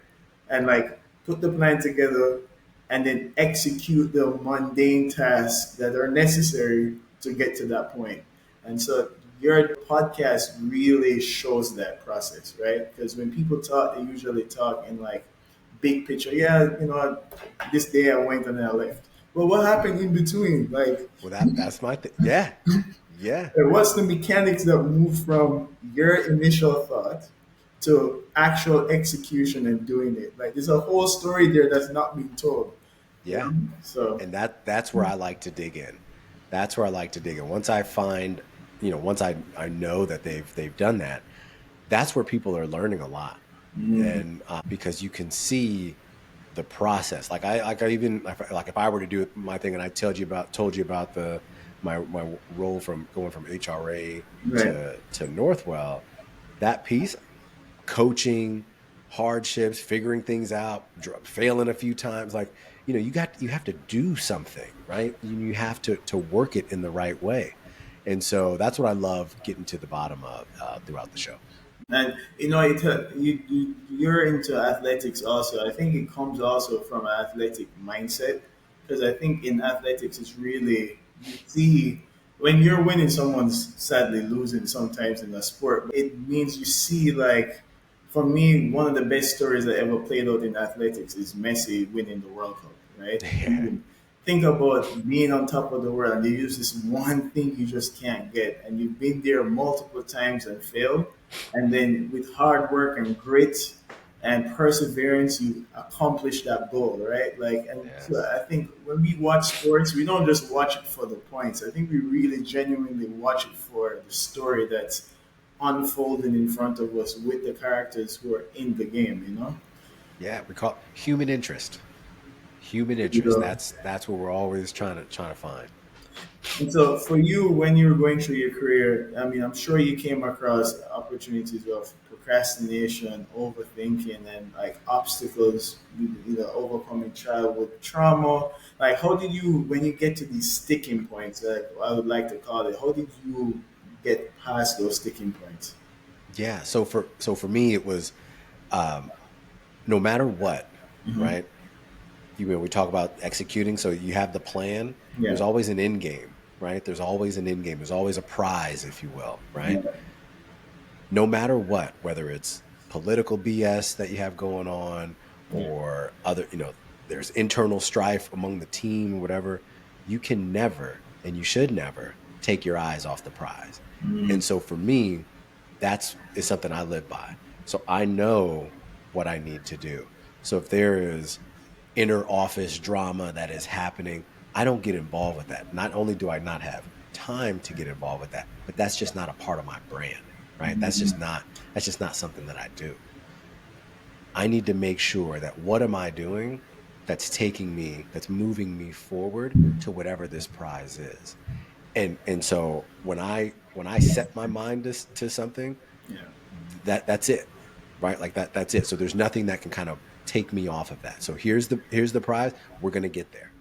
S1: And like put the plan together and then execute the mundane tasks that are necessary to get to that point. And so your podcast really shows that process, right? Because when people talk, they usually talk in like big picture. Yeah, this day I went and I left. Well, what happened in between? Like,
S2: Well, that's my thing. Yeah. Yeah.
S1: what's the mechanics that move from your initial thought to actual execution and doing it? Like, there's a whole story there that's not being told. You
S2: Yeah.
S1: know? So,
S2: And that's where I like to dig in. That's where I like to dig in. Once I find, once I know that they've done that, that's where people are learning a lot. And because you can see the process. Like I even, like, if I were to do my thing, and I told you about my role from going from HRA
S1: right.
S2: to Northwell, that piece, coaching, hardships, figuring things out, failing a few times, like, you have to do something, right? You have to work it in the right way. And so that's what I love getting to the bottom of throughout the show.
S1: And you're into athletics also. I think it comes also from an athletic mindset because I think in athletics it's really, you see, when you're winning, someone's sadly losing sometimes in a sport. It means you see, like, for me, one of the best stories that ever played out in athletics is Messi winning the World Cup, right?
S2: Yeah.
S1: Think about being on top of the world and they use this one thing you just can't get, and you've been there multiple times and failed, and then with hard work and grit and perseverance you accomplish that goal, right? Like, and so
S2: Yes.
S1: I think when we watch sports, we don't just watch it for the points. I think we really genuinely watch it for the story that's unfolding in front of us with the characters who are in the game.
S2: Yeah, we call it human interest. Human
S1: You
S2: interest.
S1: know?
S2: That's what we're always trying to find.
S1: And so, for you, when you were going through your career, I mean, I'm sure you came across opportunities of procrastination, overthinking, and like obstacles, overcoming childhood trauma. Like, how did you, when you get to these sticking points, like I would like to call it, how did you get past those sticking points?
S2: Yeah. So for me, it was, um, no matter what,
S1: Hmm.
S2: right? We talk about executing. So you have the plan.
S1: Yeah,
S2: There's always an end game, right? There's always an end game. There's always a prize, if you will, right?
S1: yeah,
S2: No matter what, whether it's political BS that you have going on,
S1: yeah.
S2: or other, there's internal strife among the team, whatever, you can never, and you should never, take your eyes off the prize.
S1: Mm,
S2: And so for me, that's is something I live by. So I know what I need to do. So if there is inner office drama that is happening, I don't get involved with that. Not only do I not have time to get involved with that, but that's just not a part of my brand, right? That's just not something that I do. I need to make sure that what am I doing that's taking me, that's moving me forward to whatever this prize is. And so when I set my mind to something,
S1: Yeah.
S2: that's it, right? Like that's it. So there's nothing that can kind of take me off of that. So here's the prize. We're gonna get there.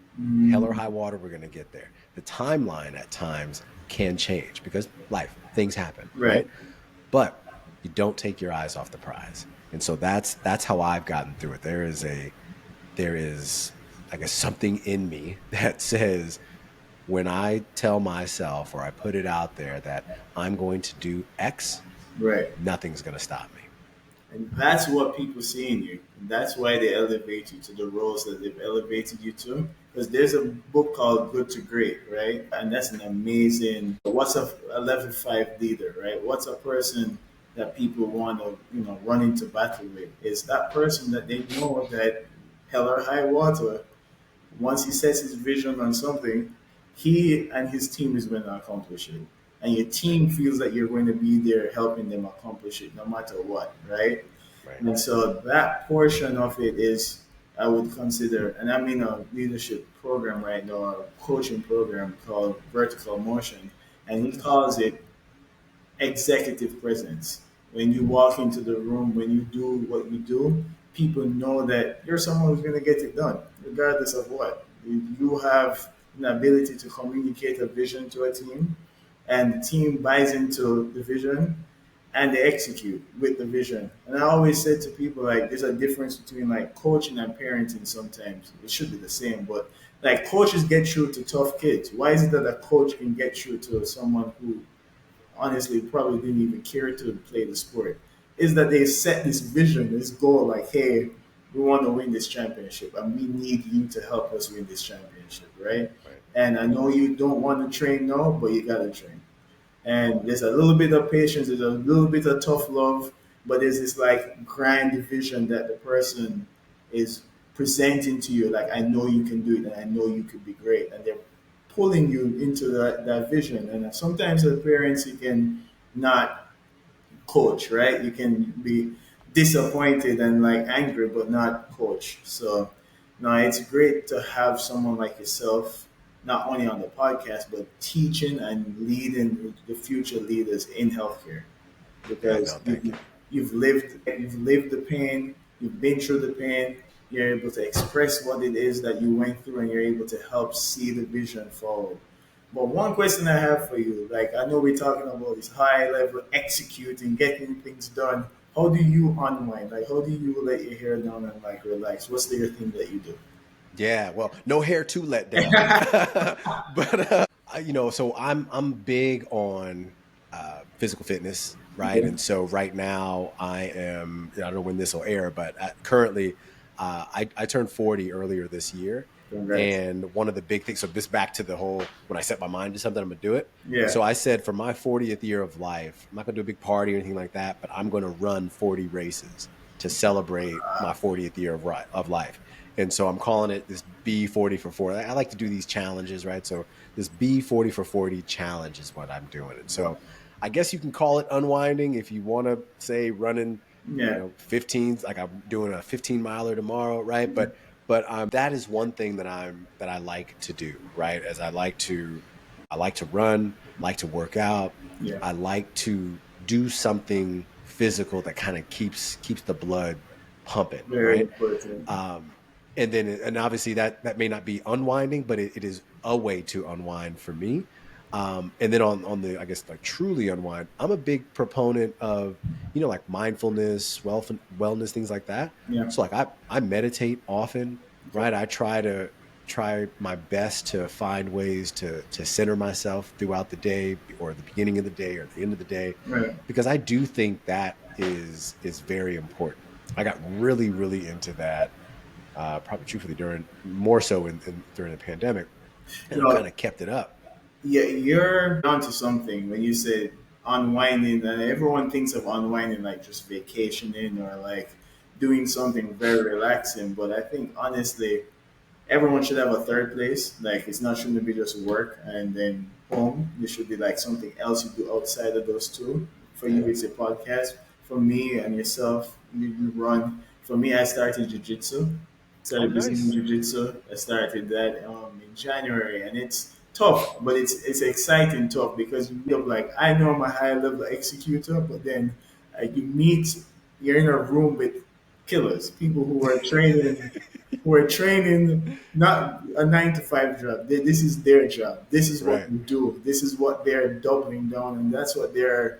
S2: Hell or high water, we're gonna get there. The timeline at times can change because life, things happen,
S1: Right.
S2: right? But you don't take your eyes off the prize. And so that's how I've gotten through it. There is I guess something in me that says when I tell myself or I put it out there that I'm going to do X,
S1: Right.
S2: nothing's going to stop me.
S1: And that's what people see in you. And that's why they elevate you to the roles that they've elevated you to. Because there's a book called Good to Great, right? And that's an amazing. What's a level five leader, right? What's a person that people want to, run into battle with? Is that person that they know that hell or high water, once he sets his vision on something, he and his team is going to accomplish it. And your
S2: Right,
S1: team feels that you're going to be there helping them accomplish it no matter what, right?
S2: right.
S1: And so that portion of it is, I would consider, and I'm in a leadership program right now, a coaching program called Vertical Motion, and he
S2: Nice.
S1: calls it executive presence. When you walk into the room, when you do what you do, people know that you're someone who's going to get it done, regardless of what. You have an ability to communicate a vision to a team, and the team buys into the vision and they execute with the vision. And I always said to people, like, there's a difference between like coaching and parenting sometimes. It should be the same, but like coaches get through to tough kids. Why is it that a coach can get through to someone who honestly probably didn't even care to play the sport, is that they set this vision, this goal, like, hey, we want to win this championship and we need you to help us win this championship, right?
S2: Right.
S1: And I know you don't want to train now, but you got to train. And there's a little bit of patience, there's a little bit of tough love, but there's this like grand vision that the person is presenting to you, like, I know you can do it and I know you could be great. And they're pulling you into that vision. And sometimes as parents, you can not coach, right? You can be disappointed and like angry, but not coach. So, no, it's great to have someone like yourself, not only on the podcast, but teaching and leading the future leaders in healthcare
S2: Yeah,
S1: because
S2: no, thank you.
S1: you've lived the pain, you've been through the pain, you're able to express what it is that you went through, and you're able to help see the vision forward. But one question I have for you, like I know we're talking about this high level executing, getting things done. How do you unwind? Like how do you let your hair down and like relax? What's the thing that you do?
S2: Yeah, well, no hair to let down. But so I'm big on physical fitness, right?
S1: Okay.
S2: And so right now I don't know when this will air, but currently I turned 40 earlier this year.
S1: Congrats.
S2: And one of the big things, so this back to the whole, when I set my mind to something, I'm gonna do it.
S1: Yeah.
S2: So I said for my 40th year of life, I'm not gonna do a big party or anything like that, but I'm gonna run 40 races to celebrate my 40th year of life. And so I'm calling it this B40 for 40. I like to do these challenges, right? So this B40 for 40 challenge is what I'm doing. And so I guess you can call it unwinding if you want to say running,
S1: Yeah.
S2: 15, like I'm doing a 15 miler tomorrow, right? But that is one thing that I like to do, right? As I like to run, like to work out.
S1: Yeah.
S2: I like to do something physical that kind of keeps the blood pumping,
S1: Very
S2: right?
S1: important.
S2: Um, and obviously that may not be unwinding, but it is a way to unwind for me. And then on the, I guess, like truly unwind, I'm a big proponent of, like mindfulness, wellness, things like that.
S1: Yeah.
S2: So like I meditate often,
S1: Okay.
S2: right? I try my best to find ways to center myself throughout the day or the beginning of the day or the end of the day,
S1: Right.
S2: because I do think that is very important. I got really, really into that, probably truthfully during more so during the pandemic, and
S1: You
S2: I've kind
S1: know,
S2: of kept it up.
S1: yeah, you're onto something when you say unwinding, and everyone thinks of unwinding like just vacationing or like doing something very relaxing. But I think honestly, everyone should have a third place. Like it's not shouldn't be just work and then home. There should be like something else you do outside of those two. For
S2: Yeah.
S1: you, it's a podcast. For me and yourself, you run. For me, I started jujitsu.
S2: Oh,
S1: Started Brazilian
S2: nice.
S1: jiu-jitsu. I started that in January, and it's tough, but it's exciting tough because you feel like I know I'm a high level executor, but then you meet, you're in a room with killers, people who are training not a 9 to 5 job. This is their job. This is what
S2: Right.
S1: they do. This is what they're doubling down, and that's what they're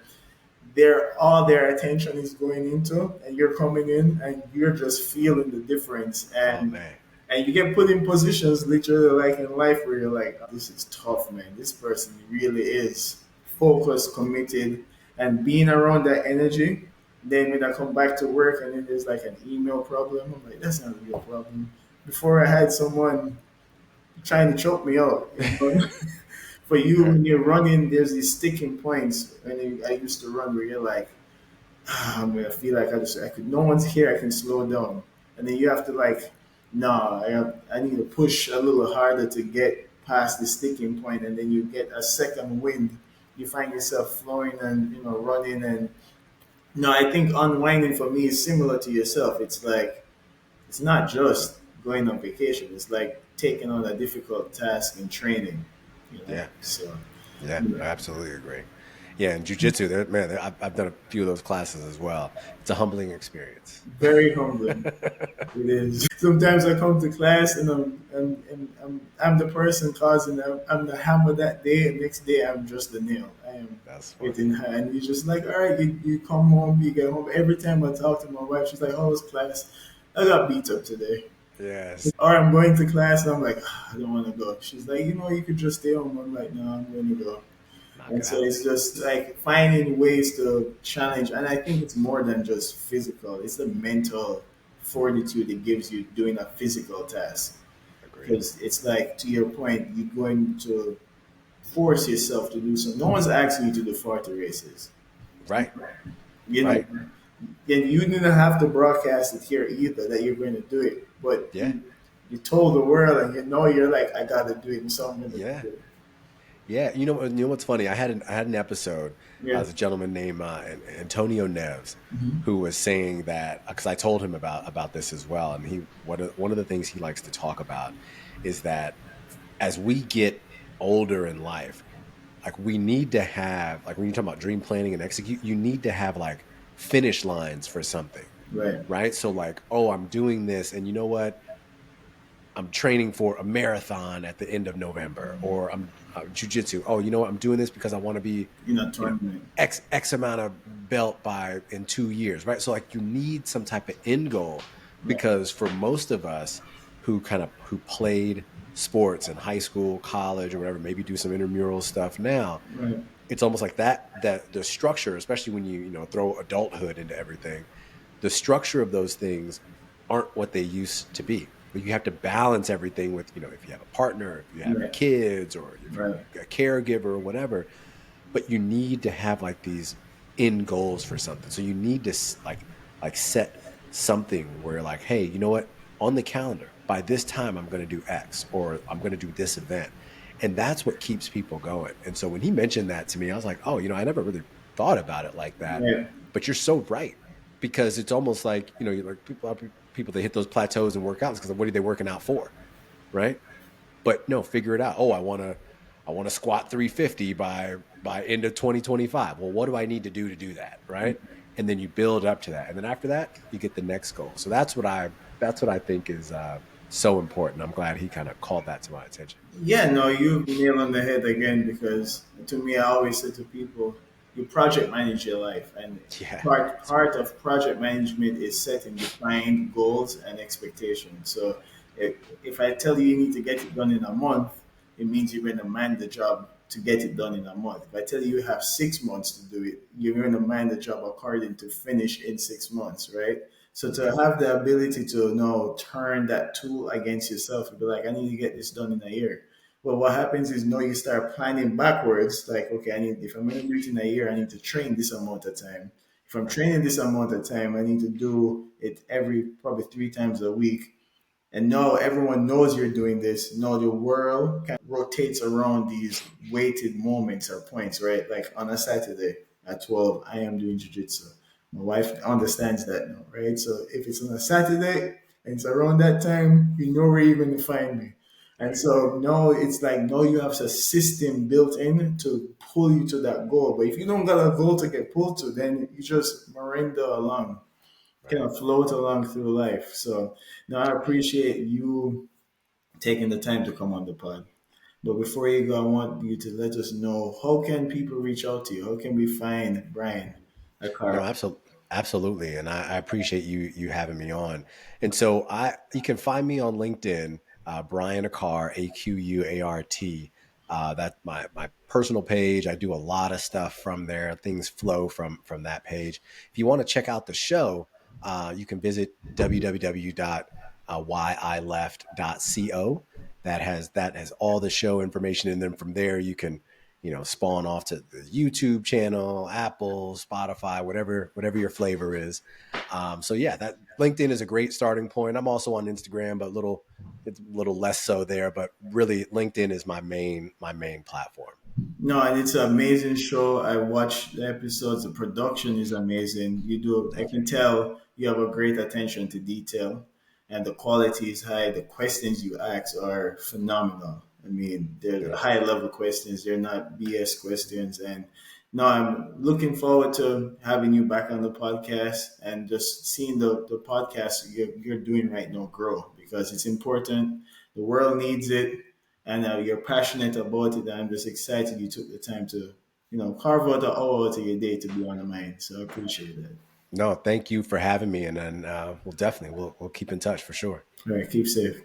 S1: all their attention is going into, and you're coming in and you're just feeling the difference,
S2: Oh
S1: and
S2: man.
S1: you get put in positions literally like in life where you're like, "Oh, this is tough, man. This person really is focused, committed, and being around that energy." Then when I come back to work and then there's like an email problem, I'm like, that's not a real problem. Before I had someone trying to choke me out, you know. For you,
S2: Right.
S1: when you're running, there's these sticking points. I used to run where you're like, I feel like I could, no one's here, I can slow down. And then you have to like, nah, I need to push a little harder to get past the sticking point, and then you get a second wind. You find yourself flowing and running, and no, I think unwinding for me is similar to yourself. It's like it's not just going on vacation. It's like taking on a difficult task in training.
S2: Yeah.
S1: So
S2: Yeah. I
S1: yeah,
S2: absolutely agree. Yeah, and jujitsu, man, I've done a few of those classes as well. It's a humbling experience.
S1: very humbling. It is. Sometimes I come to class and I'm the person causing. I'm the hammer that day, and next day I'm just the nail. I am
S2: That's funny.
S1: getting high, and you're just like, all right, you come home, you get home. Every time I talk to my wife, she's like, "How was class?" I got beat up today.
S2: Yes.
S1: Or I'm going to class and I'm like, I don't want to go. She's like, you could just stay home. I'm like, no, I'm going to go.
S2: Knock
S1: And
S2: it
S1: so
S2: out.
S1: it's just like finding ways to challenge. And I think it's more than just physical, it's the mental fortitude it gives you doing a physical task.
S2: Agreed.
S1: Because it's like, to your point, you're going to force yourself to do something. No one's asking you to do 40 races.
S2: Right.
S1: You know,
S2: Right.
S1: and you didn't have to broadcast it here either that you're going to do it. But
S2: Yeah.
S1: you told the world, and you're like, I got to do it, and so I'm going to
S2: Yeah.
S1: do it.
S2: Yeah, you know what's funny? I had an episode.
S1: Yeah.
S2: There's a gentleman named Antonio Neves
S1: Hmm.
S2: who was saying that because I told him about this as well, and one of the things he likes to talk about is that as we get older in life, like we need to have like when you talk about dream planning and execute, you need to have like finish lines for something,
S1: Right.
S2: right? So like, oh, I'm doing this, and you know what? I'm training for a marathon at the end of November, or I'm jujitsu. Oh, you know what? I'm doing this because I want to be,
S1: In a
S2: you know,
S1: tournament.
S2: X amount of belt by in 2 years, right? So like you need some type of end goal
S1: Right.
S2: because for most of us who played sports in high school, college, or whatever, maybe do some intramural stuff now.
S1: Right.
S2: It's almost like that the structure, especially when you throw adulthood into everything, the structure of those things aren't what they used to be. But you have to balance everything with, if you have a partner, if you have
S1: Right.
S2: kids, or if you're
S1: Right.
S2: a caregiver or whatever. But you need to have like these end goals for something. So you need to like set something where like, hey, you know what? On the calendar, by this time, I'm going to do X, or I'm going to do this event. And that's what keeps people going. And so when he mentioned that to me, I was like, oh, I never really thought about it like that.
S1: Right.
S2: But you're so right, because it's almost like, you're like people that hit those plateaus and workouts because what are they working out for? Right. But no, figure it out. Oh, I want to squat 350 by end of 2025. Well, what do I need to do that? Right. And then you build up to that. And then after that, you get the next goal. So that's what I think is so important. I'm glad he kind of called that to my attention.
S1: Yeah, no, you nail on the head again because to me, I always say to people, you project manage your life, and
S2: Yeah.
S1: part of project management is setting defined goals and expectations. So, if I tell you you need to get it done in a month, it means you're going to man the job to get it done in a month. If I tell you you have 6 months to do it, you're going to man the job according to finish in 6 months, right? So to
S2: Right.
S1: have the ability to turn that tool against yourself and be like, I need to get this done in a year. Well, what happens is you start planning backwards. Like, okay, if I'm going to do it in a year, I need to train this amount of time. If I'm
S2: Right.
S1: training this amount of time, I need to do it every probably 3 times a week. And now everyone knows you're doing this. Now the world kind of rotates around these weighted moments or points, right? Like on a Saturday at 12, I am doing jiu-jitsu. My wife understands that now, right? So if it's on a Saturday and it's around that time, you know where you're going to find me. And so now it's like now you have a system built in to pull you to that goal. But if you don't got a goal to get pulled to, then you just miranda along, kind
S2: Right.
S1: of float along through life. So now I appreciate you taking the time to come on the pod. But before you go, I want you to let us know how can people reach out to you? How can we find Brian
S2: No,
S1: Aquart?
S2: absolutely, and I appreciate you having me on. And so you can find me on LinkedIn, Brian Akar, Aquart. That's my personal page. I do a lot of stuff from there. Things flow from that page. If you want to check out the show, you can visit www.whyileft.co. That has all the show information, and then from there you can spawn off to the YouTube channel, Apple, Spotify, whatever your flavor is. So yeah, that LinkedIn is a great starting point. I'm also on Instagram, but it's a little less so there. But really, LinkedIn is my main platform.
S1: No, and it's an amazing show. I watched the episodes. The production is amazing. You do, I
S2: Thank you.
S1: can tell you have a great attention to detail, and the quality is high. The questions you ask are phenomenal. I mean, they're
S2: Thank you.
S1: high level questions. They're not BS questions. And no, I'm looking forward to having you back on the podcast and just seeing the podcast you're doing right now grow because it's important. The world needs it and you're passionate about it. And I'm just excited you took the time to, carve out an hour out of your day to be on the mind. So I appreciate that.
S2: No, thank you for having me, and then we'll keep in touch for sure.
S1: All right, keep safe.